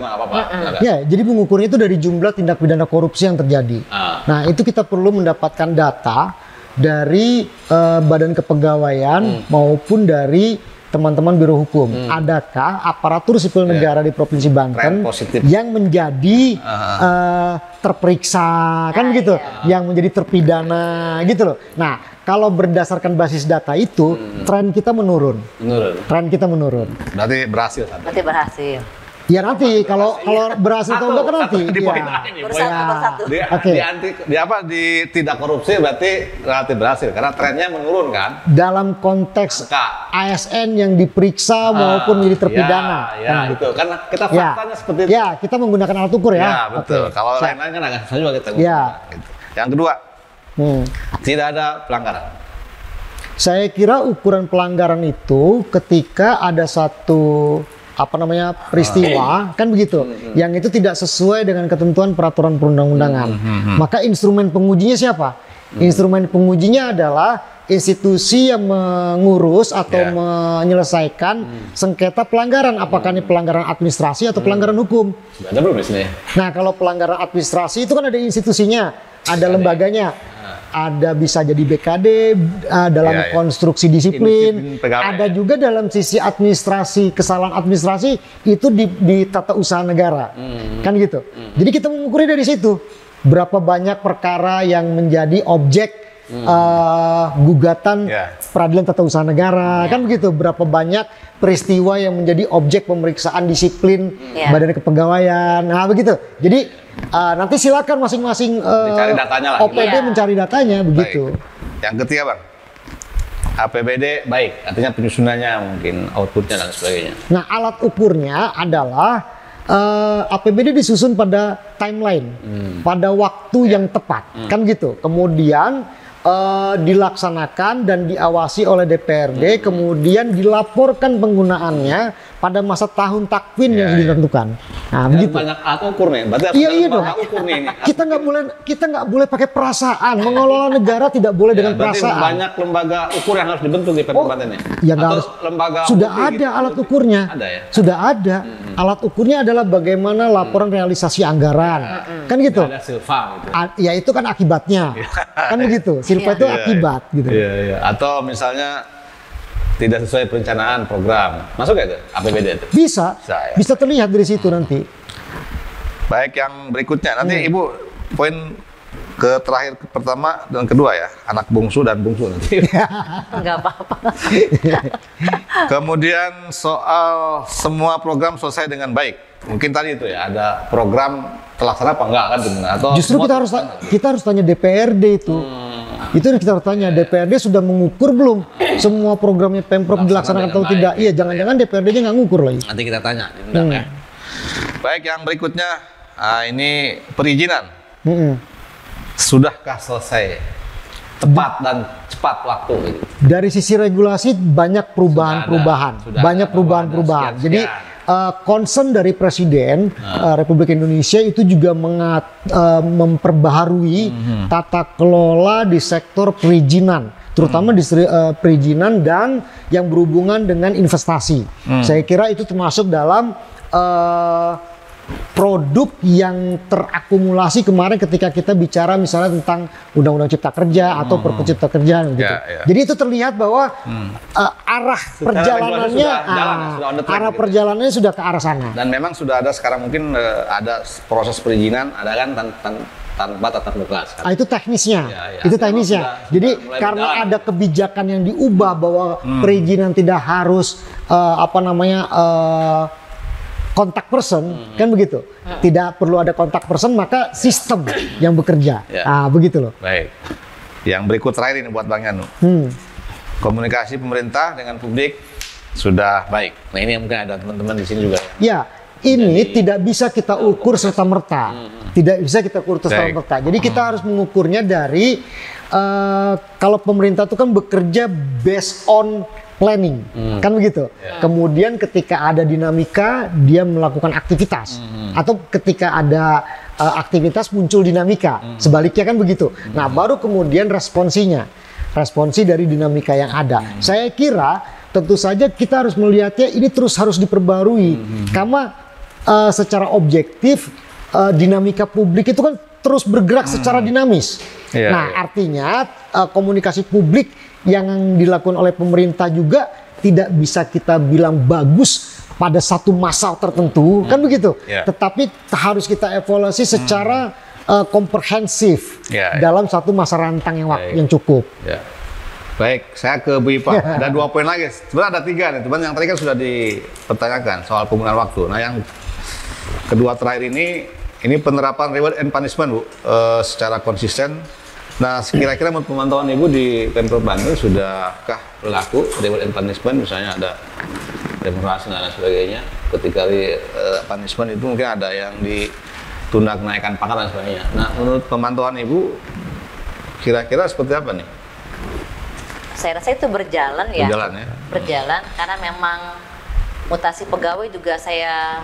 Ya, jadi mengukurnya itu dari jumlah tindak pidana korupsi yang terjadi. Nah, itu kita perlu mendapatkan data dari Badan Kepegawaian maupun dari teman-teman Biro Hukum. Adakah aparatur sipil negara di Provinsi Banten yang menjadi terperiksa kan gitu, yang menjadi terpidana gitu loh. Nah, kalau berdasarkan basis data itu, tren kita menurun. Tren kita menurun. Berarti berhasil. Berarti berhasil. Ya nanti kalau berhasil atau enggak kan nanti. Di tidak korupsi berarti relatif berhasil karena trennya menurun kan. Dalam konteks ASN yang diperiksa maupun jadi terpidana. Itu karena kita faktanya seperti itu. Ya, kita menggunakan alat ukur ya. Ya, betul. Kalau lain-lain kan agak susah juga kita. Gitu. Yang kedua, tidak ada pelanggaran. Saya kira ukuran pelanggaran itu ketika ada satu peristiwa kan begitu, yang itu tidak sesuai dengan ketentuan peraturan perundang-undangan. Maka instrumen pengujinya siapa? Instrumen pengujinya adalah institusi yang mengurus atau menyelesaikan sengketa pelanggaran, apakah ini pelanggaran administrasi atau pelanggaran hukum. Ada belum di sini? Nah, kalau pelanggaran administrasi itu kan ada institusinya, ada lembaganya. Ada bisa jadi BKD dalam konstruksi disiplin, ada juga dalam sisi administrasi, kesalahan administrasi itu di tata usaha negara, kan gitu. Jadi kita mengukurnya dari situ, berapa banyak perkara yang menjadi objek gugatan peradilan tata usaha negara, kan begitu. Berapa banyak peristiwa yang menjadi objek pemeriksaan disiplin Badan Kepegawaian, nah begitu. Jadi nanti silakan masing-masing Dicari datanya lah. OPD Iya. mencari datanya begitu. Baik. Yang ketiga Bang, APBD baik, artinya penyusunannya mungkin outputnya dan sebagainya. Nah, alat ukurnya adalah APBD disusun pada timeline, pada waktu yang tepat, kan gitu. Kemudian dilaksanakan dan diawasi oleh DPRD, kemudian dilaporkan penggunaannya pada masa tahun takwin yang ditentukan. Nah, Dan begitu. banyak alat ukur nih, berarti harus Iya, ada iya lembaga dong. ukur nih. Ini. Kita nggak boleh pakai perasaan. Mengelola negara tidak boleh dengan Berarti perasaan. banyak lembaga ukur yang harus dibentuk di kabupaten ini. Ya nggak Atau harus. lembaga Sudah multi ada gitu. alat ukurnya. Ada ya? Sudah ada. Alat ukurnya adalah bagaimana laporan realisasi anggaran. Kan gitu. Ada silva gitu. Ya itu kan akibatnya. Kan begitu. Silpa itu Iya, akibat gitu. Iya, iya. Atau misalnya tidak sesuai perencanaan program. Masuk gak itu APBD itu? Bisa. Bisa, ya. Bisa terlihat dari situ nanti. Baik, yang berikutnya. Nanti Ibu poin ke terakhir pertama dan kedua ya. Anak bungsu dan bungsu nanti. Nggak apa-apa. Kemudian soal semua program selesai dengan baik. Mungkin tadi itu ya, ada program terlaksana apa enggak kan? Atau Justru semua kita harus tanya DPRD itu. Itu yang kita harus tanya, DPRD sudah mengukur belum semua programnya Pemprov dilaksanakan atau dengan tidak? baik. Iya, jangan-jangan DPRD-nya nggak ngukur lagi. Nanti kita tanya. Diundang ya. Baik, yang berikutnya ini perizinan. Sudahkah selesai tepat dan cepat waktu? Gitu? Dari sisi regulasi banyak perubahan-perubahan, Sudah ada, banyak ada, perubahan-perubahan. ada, Jadi concern dari Presiden Republik Indonesia itu juga memperbaharui tata kelola di sektor perizinan, terutama di perizinan dan yang berhubungan dengan investasi. Saya kira itu termasuk dalam produk yang terakumulasi kemarin ketika kita bicara misalnya tentang Undang-Undang Cipta Kerja atau Perpu Cipta Kerja gitu. Ya. Jadi itu terlihat bahwa arah perjalanannya, sudah jalan, sudah on the track arah gitu. perjalanannya sudah ke arah sana. Dan memang sudah ada sekarang mungkin ada proses perizinan, ada kan tanpa tatap muka sekarang. Itu teknisnya, Ya, itu sudah- teknisnya. sudah Jadi mulai karena berjalan. ada kebijakan yang diubah bahwa perizinan tidak harus kontak person, kan begitu. Tidak perlu ada kontak person, maka sistem yang bekerja. Ya. Begitu loh. Baik. Yang berikut terakhir ini buat Bang Yanu. Komunikasi pemerintah dengan publik sudah baik. Nah ini mungkin ada teman-teman di sini juga. Ya, ini tidak bisa kita ukur serta-merta. Tidak bisa kita ukur serta-merta. Jadi kita harus mengukurnya dari kalau pemerintah itu kan bekerja based on planning, kan begitu. Kemudian ketika ada dinamika, dia melakukan aktivitas. Atau ketika ada aktivitas muncul dinamika. Sebaliknya kan begitu. Nah, baru kemudian responsi dari dinamika yang ada. Saya kira tentu saja kita harus melihatnya ini terus harus diperbarui. Karena secara objektif dinamika publik itu kan terus bergerak secara dinamis. Iya, Nah, iya. artinya komunikasi publik yang dilakukan oleh pemerintah juga tidak bisa kita bilang bagus pada satu masa tertentu, kan begitu. Iya. Tetapi harus kita evaluasi secara komprehensif Iya, iya. dalam satu masa rantang yang Baik. yang cukup. Ya. Baik, saya ke Bu Ipa. Ada 2 poin lagi. Sebenarnya ada 3 nih, teman. Yang tadi kan sudah dipertanyakan soal penggunaan waktu. Nah, yang kedua terakhir ini penerapan reward and punishment, Bu, secara konsisten. Nah, kira-kira menurut pemantauan Ibu di Pemprov Banten sudahkah berlaku reward and punishment? Misalnya ada remunerasi dan lain sebagainya. Ketika punishment itu mungkin ada yang ditunda kenaikan pangkat dan sebagainya. Nah, menurut pemantauan Ibu, kira-kira seperti apa nih? Saya rasa itu berjalan ya. Berjalan ya? Berjalan karena memang mutasi pegawai juga saya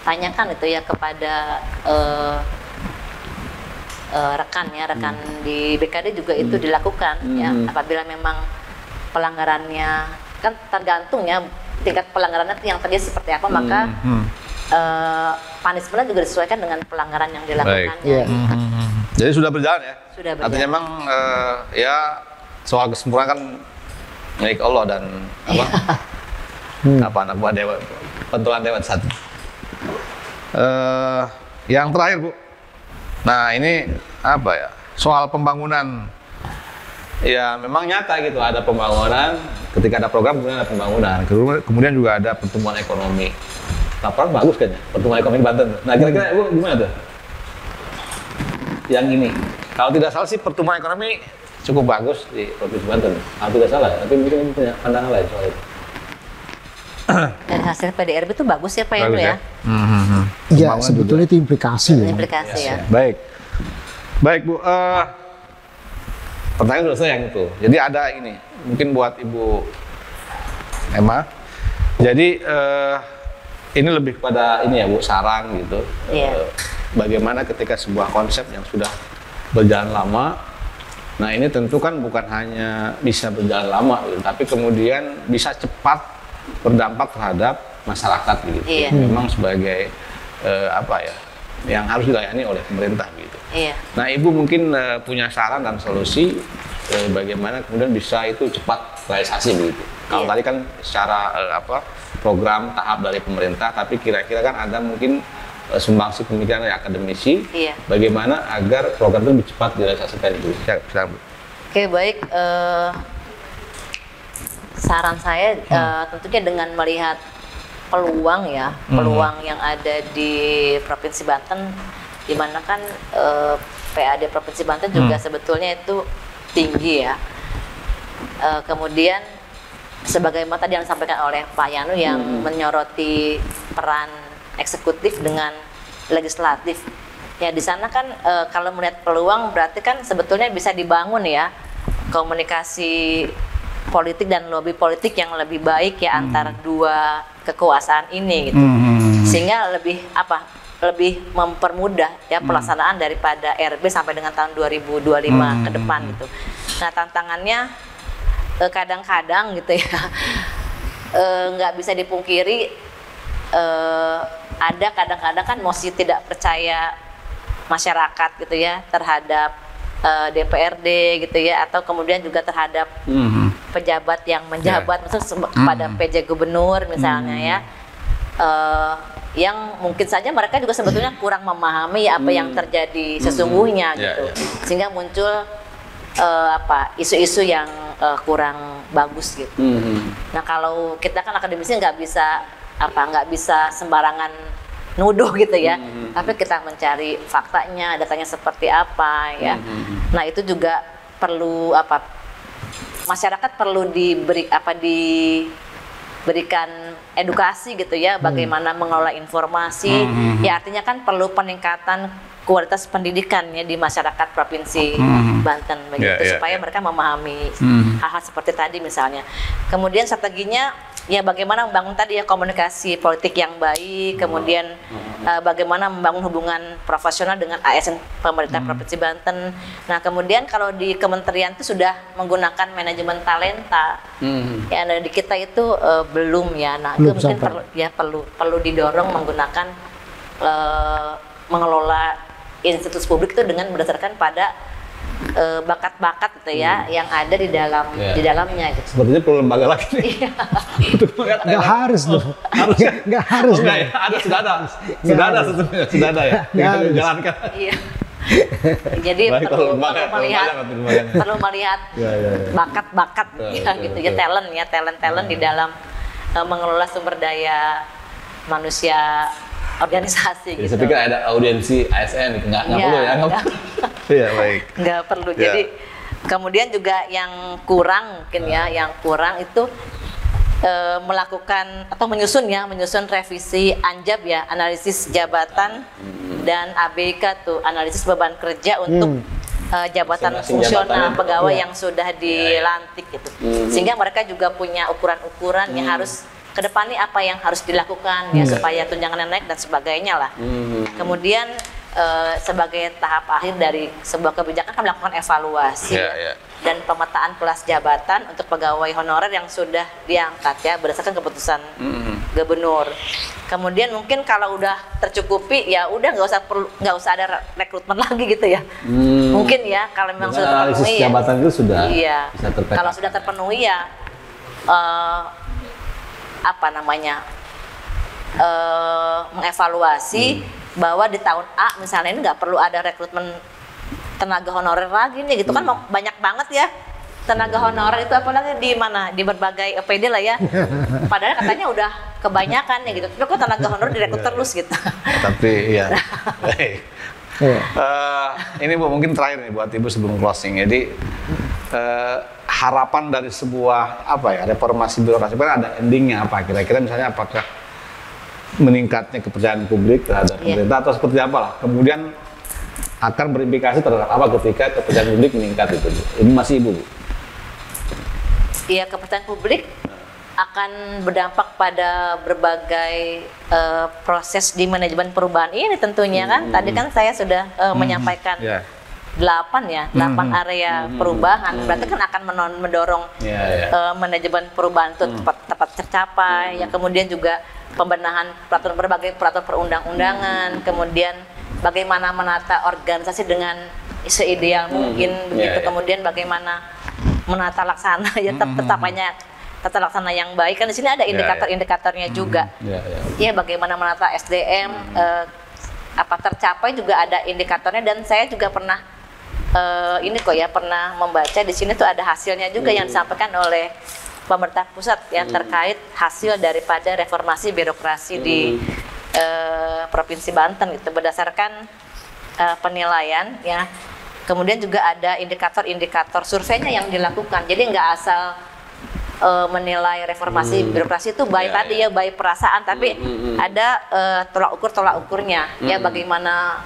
tanyakan itu ya kepada rekan di BKD juga itu dilakukan ya. Apabila memang pelanggarannya kan tergantung ya tingkat pelanggarannya yang terjadi seperti apa, maka punishment juga disesuaikan dengan pelanggaran yang dilakukannya. Iya. Jadi sudah berjalan ya? Sudah berjalan. Artinya memang ya soal kesempurnaan kan milik Allah dan anak buah dewa, pentuan dewa satu. Yang terakhir, Bu. Nah, ini apa ya? Soal pembangunan. Ya, memang nyata gitu, ada pembangunan. Ketika ada program, kemudian ada pembangunan. Kemudian juga ada pertumbuhan ekonomi. Laporan bagus kan ya, pertumbuhan ekonomi di Banten. Nah, kira-kira Bu gimana tuh? yang ini. Kalau tidak salah sih pertumbuhan ekonomi cukup bagus di Provinsi Banten. Kalau tidak salah, tapi mungkin punya pandangan lain soal itu. Dari hasil PDRB itu bagus ya Pak Yanu Bagus ya? Ya, sebetulnya itu implikasi ya. Implikasi ya. Baik. Baik Bu, pertanyaan sudah selesai yang itu. Jadi ada ini, mungkin buat Ibu Emma. Jadi ini lebih kepada ini ya Bu, saran gitu. Iya. Bagaimana ketika sebuah konsep yang sudah berjalan lama, nah ini tentu kan bukan hanya bisa berjalan lama, gitu, tapi kemudian bisa cepat berdampak terhadap masyarakat gitu. Iya. Memang sebagai apa ya, yang harus dilayani oleh pemerintah gitu. Iya. Nah, Ibu mungkin punya saran dan solusi bagaimana kemudian bisa itu cepat realisasi begitu. Kalau Iya. tadi kan secara program tahap dari pemerintah, tapi kira-kira kan ada mungkin sumbangsi pemikiran dari akademisi, Iya. bagaimana agar program itu lebih cepat direalisasikan itu. Silakan, Bu. Oke, baik. Saran saya tentunya dengan melihat peluang ya, peluang yang ada di Provinsi Banten, di mana kan PAD Provinsi Banten juga sebetulnya itu tinggi ya. Kemudian sebagaimana tadi yang disampaikan oleh Pak Yanu yang menyoroti peran eksekutif dengan legislatif. Ya di sana kan kalau melihat peluang berarti kan sebetulnya bisa dibangun ya komunikasi politik dan lobby politik yang lebih baik ya antara dua kekuasaan ini gitu. Sehingga lebih mempermudah ya pelaksanaan daripada RB sampai dengan tahun 2025 ke depan gitu. Nah, tantangannya kadang-kadang gitu ya nggak bisa dipungkiri ada kadang-kadang kan mosi tidak percaya masyarakat gitu ya terhadap DPRD gitu ya, atau kemudian juga terhadap pejabat yang menjabat, maksudnya pada PJ gubernur misalnya ya, yang mungkin saja mereka juga sebetulnya kurang memahami apa yang terjadi sesungguhnya gitu, sehingga muncul isu-isu yang kurang bagus gitu. Nah kalau kita kan akademisi nggak bisa sembarangan nuduh gitu ya, tapi kita mencari faktanya, datanya seperti apa ya. Nah itu juga perlu masyarakat perlu diberikan edukasi gitu ya, bagaimana mengelola informasi. Ya artinya kan perlu peningkatan kualitas pendidikan ya di masyarakat Provinsi Banten begitu, supaya mereka memahami hal-hal seperti tadi misalnya. Kemudian strateginya ya bagaimana membangun tadi ya komunikasi politik yang baik, kemudian bagaimana membangun hubungan profesional dengan ASN pemerintah Provinsi Banten. Nah kemudian kalau di kementerian itu sudah menggunakan manajemen talenta, ya nah, di kita itu belum ya. Nah itu mungkin perlu didorong menggunakan mengelola institusi publik itu dengan berdasarkan pada bakat-bakat gitu ya yang ada di dalamnya gitu. Sepertinya perlu lembaga lagi nih. Nggak harus loh. Nggak harus. Sudah ada ya. Tinggal dijalankan. Iya. Jadi perlu melihat bakat-bakat gitu ya, talent di dalam mengelola sumber daya manusia organisasi. Jadi gitu. saya pikir ada audiensi ASN, nggak perlu ya? Iya baik. Nggak perlu. Jadi kemudian juga yang kurang mungkin yang kurang itu melakukan atau menyusun revisi ANJAB ya, analisis jabatan dan ABK tuh, analisis beban kerja untuk jabatan fungsional pegawai yang sudah dilantik gitu. Sehingga mereka juga punya ukuran-ukuran yang harus kedepannya apa yang harus dilakukan ya supaya tunjangannya naik dan sebagainya lah. Kemudian sebagai tahap akhir dari sebuah kebijakan kan melakukan evaluasi dan pemetaan kelas jabatan untuk pegawai honorer yang sudah diangkat ya berdasarkan keputusan gubernur. Kemudian mungkin kalau udah tercukupi ya udah nggak usah ada rekrutmen lagi gitu ya. Mungkin ya kalau memang sudah terpenuhi jabatan itu sudah bisa terpenuhi. Kalau sudah terpenuhi ya mengevaluasi bahwa di tahun A misalnya ini nggak perlu ada rekrutmen tenaga honorer lagi nih gitu kan banyak banget ya tenaga honorer itu, apalagi di mana di berbagai EPD lah ya, padahal katanya udah kebanyakan ya gitu, tapi kok tenaga honorer direkrut terus gitu. Tapi iya. Iya. Ini Bu, mungkin terakhir nih buat Ibu sebelum closing. Jadi harapan dari sebuah reformasi birokrasi kan ada endingnya apa? Kira-kira misalnya apakah meningkatnya kepercayaan publik terhadap pemerintah atau seperti apa lah? Kemudian akan berimplikasi terhadap apa ketika kepercayaan publik meningkat itu? Ini masih Ibu. Iya, kepercayaan publik akan berdampak pada berbagai proses di manajemen perubahan ini tentunya kan. Tadi kan saya sudah menyampaikan 8 area perubahan. Berarti kan akan mendorong manajemen perubahan itu tepat tercapai. Ya, kemudian juga pembenahan berbagai peraturan perundang-undangan. Kemudian bagaimana menata organisasi dengan seideal mungkin begitu. Kemudian bagaimana menata laksana tata laksana yang baik kan di sini ada indikator-indikatornya juga. Ya, bagaimana menata SDM tercapai juga ada indikatornya, dan saya juga pernah pernah membaca di sini tuh ada hasilnya juga yang disampaikan oleh pemerintah pusat yang terkait hasil daripada reformasi birokrasi di Provinsi Banten itu berdasarkan penilaian ya. Kemudian juga ada indikator-indikator surveinya yang dilakukan. Jadi nggak asal menilai reformasi birokrasi itu baik baik perasaan, tapi ada tolak ukurnya ya, bagaimana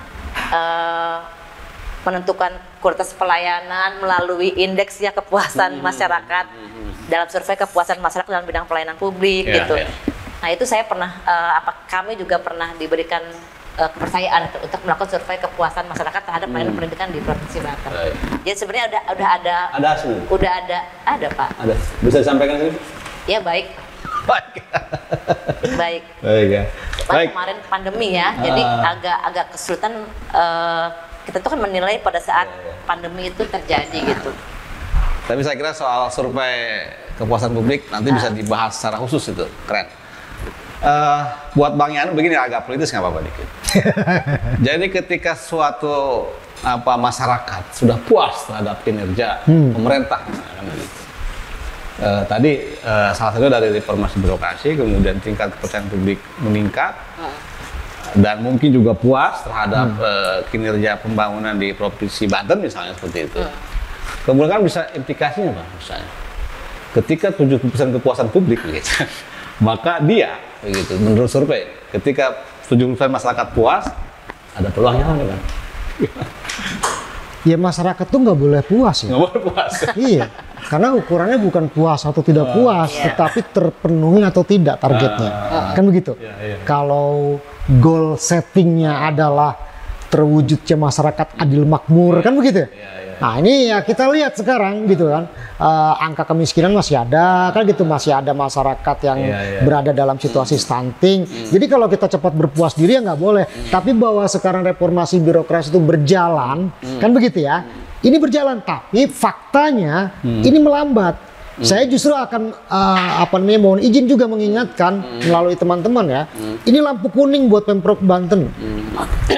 menentukan kualitas pelayanan melalui indeks ya kepuasan masyarakat dalam survei kepuasan masyarakat dalam bidang pelayanan publik gitu. Nah, itu saya pernah kami juga pernah diberikan kepercayaan untuk melakukan survei kepuasan masyarakat terhadap pelayanan pendidikan di Provinsi Banten. Jadi sebenarnya udah ada hasil. Ada Pak. Ada. Bisa disampaikan sini? Ya, baik. Baik. Ya. Baik. Kemarin pandemi ya, jadi agak kesulitan kita tuh kan menilai pada saat pandemi itu terjadi gitu. Tapi saya kira soal survei kepuasan publik nanti bisa dibahas secara khusus, itu keren. Buat Bang Yanu begini, agak politis nggak apa-apa dikit. Jadi ketika suatu masyarakat sudah puas terhadap kinerja pemerintah, tadi salah satu dari reformasi birokrasi, kemudian tingkat kepercayaan publik meningkat, dan mungkin juga puas terhadap kinerja pembangunan di Provinsi Banten misalnya seperti itu. Kemudian kan bisa implikasinya Bang, misalnya ketika 70% kepuasan publik gitu, maka dia begitu menurut survei ketika 70% masyarakat puas, ada peluangnya kan? Ya, masyarakat tuh nggak boleh puas ya. Nggak boleh puas. Iya, karena ukurannya bukan puas atau tidak puas, tetapi terpenuhi atau tidak targetnya. Kan begitu. Kalau goal settingnya adalah terwujudnya masyarakat adil makmur, kan begitu ya? Nah, ini ya kita lihat sekarang gitu kan, angka kemiskinan masih ada, kan gitu, masih ada masyarakat yang berada dalam situasi stunting. Jadi kalau kita cepat berpuas diri ya nggak boleh. Tapi bahwa sekarang reformasi birokrasi itu berjalan, kan begitu ya. Ini berjalan, tapi faktanya ini melambat. Saya justru akan mohon izin juga mengingatkan melalui teman-teman ya. Ini lampu kuning buat Pemprov Banten.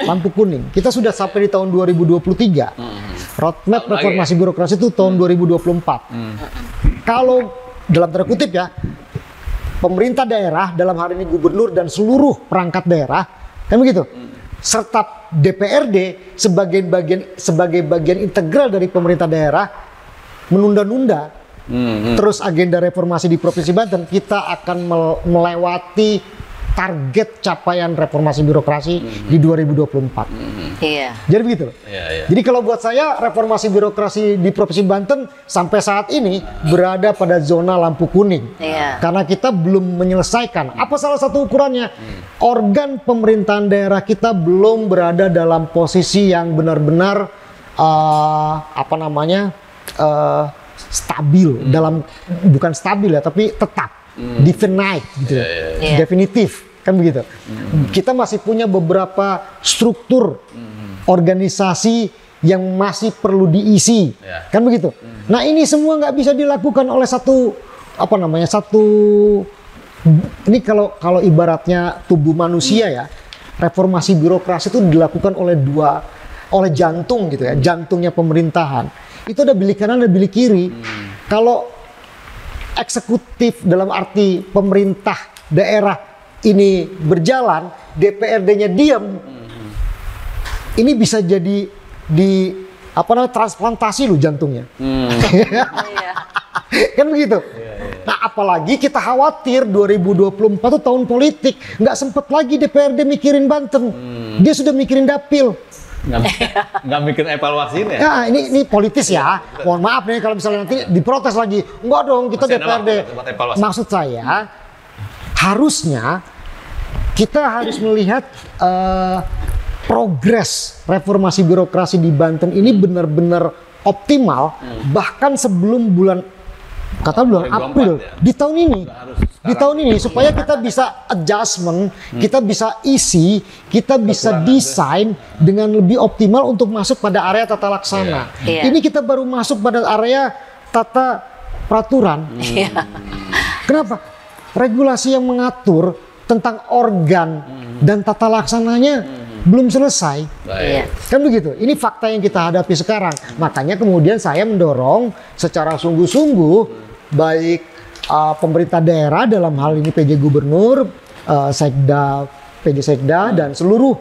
Lampu kuning. Kita sudah sampai di tahun 2023. Roadmap reformasi birokrasi itu tahun 2024. Kalau dalam tanda kutip ya, pemerintah daerah dalam hal ini gubernur dan seluruh perangkat daerah, kan begitu, serta DPRD sebagai bagian integral dari pemerintah daerah menunda-nunda terus agenda reformasi di Provinsi Banten, kita akan melewati target capaian reformasi birokrasi di 2024. Iya. Jadi begitu. Jadi kalau buat saya reformasi birokrasi di Provinsi Banten sampai saat ini berada pada zona lampu kuning. Karena kita belum menyelesaikan. Apa salah satu ukurannya? Organ pemerintahan daerah kita belum berada dalam posisi yang benar-benar stabil, dalam bukan stabil ya, tapi tetap definite gitu, definitif, kan begitu. Kita masih punya beberapa struktur organisasi yang masih perlu diisi, kan begitu. Nah, ini semua nggak bisa dilakukan oleh ini kalau ibaratnya tubuh manusia ya, reformasi birokrasi itu dilakukan oleh jantung gitu ya, jantungnya pemerintahan. Itu ada bilik kanan, ada bilik kiri. Kalau eksekutif dalam arti pemerintah daerah ini berjalan, DPRD-nya diam, ini bisa jadi transplantasi loh jantungnya. Iya. Kan begitu. Nah, apalagi kita khawatir 2024 itu tahun politik, nggak sempet lagi DPRD mikirin Banten, dia sudah mikirin dapil. Nggak mikirin evaluasi ini ya? Nah, ini politis ya. Mohon maaf nih kalau misalnya nanti diprotes lagi. Enggak dong, kita Masih ada DPRD. waktu buat evaluasi. Maksud saya, harusnya kita harus melihat progres reformasi birokrasi di Banten ini benar-benar optimal, bahkan sebelum bulan April ya? di tahun ini. Di tahun ini supaya kita bisa adjustment, kita bisa isi, kita bisa desain dengan lebih optimal untuk masuk pada area tata laksana. Iya. Ini kita baru masuk pada area tata peraturan. Kenapa? Regulasi yang mengatur tentang organ dan tata laksananya belum selesai. Iya. Kan begitu. Ini fakta yang kita hadapi sekarang. Makanya kemudian saya mendorong secara sungguh-sungguh baik pemerintah daerah dalam hal ini PJ Gubernur, Sekda, PJ Sekda dan seluruh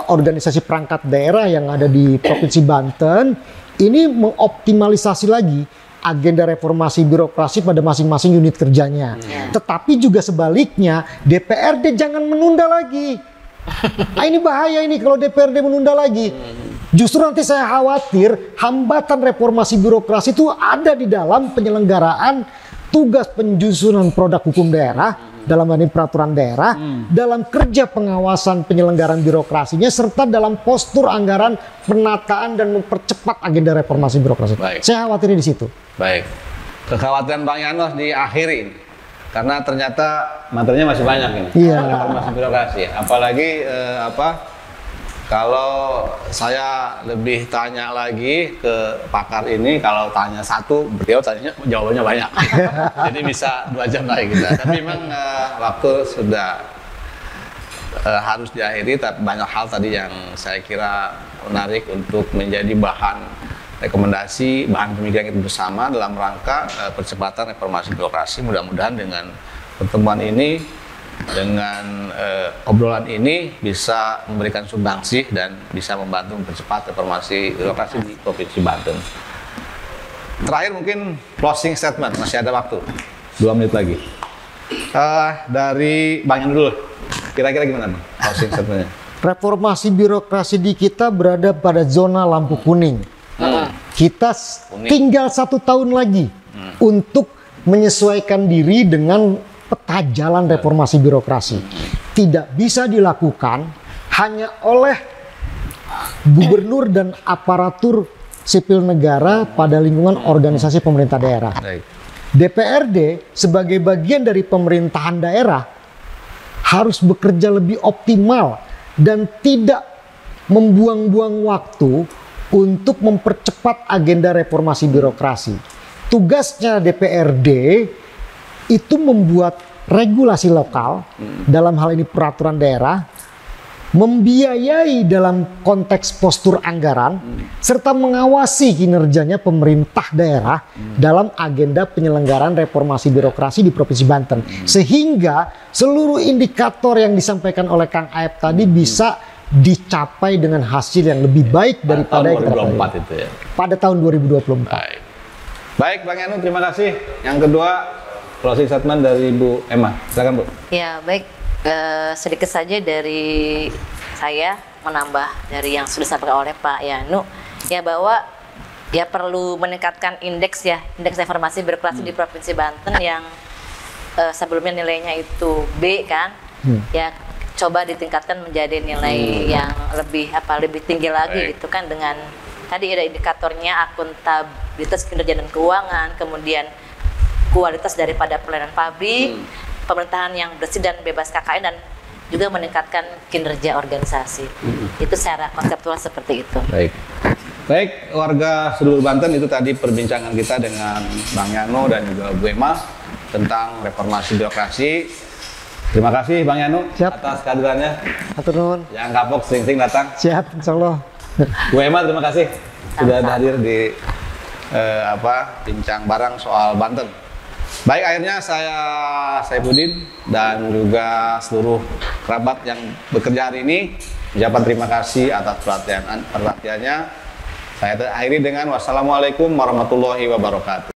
organisasi perangkat daerah yang ada di Provinsi Banten ini mengoptimalisasi lagi agenda reformasi birokrasi pada masing-masing unit kerjanya. Tetapi juga sebaliknya DPRD jangan menunda lagi. Nah, ini bahaya ini kalau DPRD menunda lagi. Justru nanti saya khawatir hambatan reformasi birokrasi itu ada di dalam penyelenggaraan tugas penyusunan produk hukum daerah, dalam hal ini peraturan daerah, dalam kerja pengawasan penyelenggaraan birokrasinya, serta dalam postur anggaran penataan dan mempercepat agenda reformasi birokrasi. Baik. Saya khawatir di situ. Baik. Kekhawatiran Bang Yanos diakhiri ini. Karena ternyata materinya masih banyak ini. Iya. Reformasi birokrasi. Apalagi kalau saya lebih tanya lagi ke pakar ini, kalau tanya satu, beliau tanya jawabannya banyak. Jadi bisa 2 jam lagi kita. Tapi memang waktu sudah harus diakhiri, tapi banyak hal tadi yang saya kira menarik untuk menjadi bahan rekomendasi, bahan pemikiran kita bersama dalam rangka percepatan reformasi birokrasi. Mudah-mudahan dengan pertemuan ini, dengan obrolan ini bisa memberikan sumbangsih dan bisa membantu mempercepat reformasi birokrasi di Provinsi Banten. Terakhir mungkin closing statement, masih ada waktu 2 menit lagi. Dari Bang Yan dulu, kira-kira gimana Bang closing statementnya? Reformasi birokrasi di kita berada pada zona lampu kuning. Kita tinggal 1 tahun lagi untuk menyesuaikan diri dengan peta jalan reformasi birokrasi. Tidak bisa dilakukan hanya oleh gubernur dan aparatur sipil negara pada lingkungan organisasi pemerintah daerah. DPRD sebagai bagian dari pemerintahan daerah harus bekerja lebih optimal dan tidak membuang-buang waktu untuk mempercepat agenda reformasi birokrasi. Tugasnya DPRD itu membuat regulasi lokal, dalam hal ini peraturan daerah, membiayai dalam konteks postur anggaran, serta mengawasi kinerjanya pemerintah daerah dalam agenda penyelenggaraan reformasi birokrasi di Provinsi Banten. Sehingga seluruh indikator yang disampaikan oleh Kang Aep tadi bisa dicapai dengan hasil yang lebih baik daripada yang kita tahun 2024 itu ya. Pada tahun 2024. Baik Bang Yanu, terima kasih. Yang kedua, closing statement dari Bu Emma. Silakan Bu. Ya, baik. Sedikit saja dari saya menambah dari yang sudah disampaikan oleh Pak Yanu, ya bahwa ya perlu meningkatkan indeks reformasi birokrasi di Provinsi Banten yang sebelumnya nilainya itu B kan, ya coba ditingkatkan menjadi nilai yang lebih tinggi lagi gitu kan, dengan tadi ada indikatornya akuntabilitas kinerja dan keuangan, kemudian kualitas daripada pelayanan publik, pemerintahan yang bersih dan bebas KKN, dan juga meningkatkan kinerja organisasi. Itu secara konseptual seperti itu. Baik, warga seluruh Banten, itu tadi perbincangan kita dengan Bang Yano dan juga Bu Emma tentang reformasi birokrasi. Terima kasih Bang Yano atas kehadirannya. Atur nuhun. Yang kapok sering-sering datang. Siap, insya Allah. Bu Emma, terima kasih sudah hadir di bincang bareng soal Banten. Baik, akhirnya saya Saifuddin dan juga seluruh kerabat yang bekerja hari ini Ucapan terima kasih atas perhatiannya. Saya akhiri dengan wassalamualaikum warahmatullahi wabarakatuh.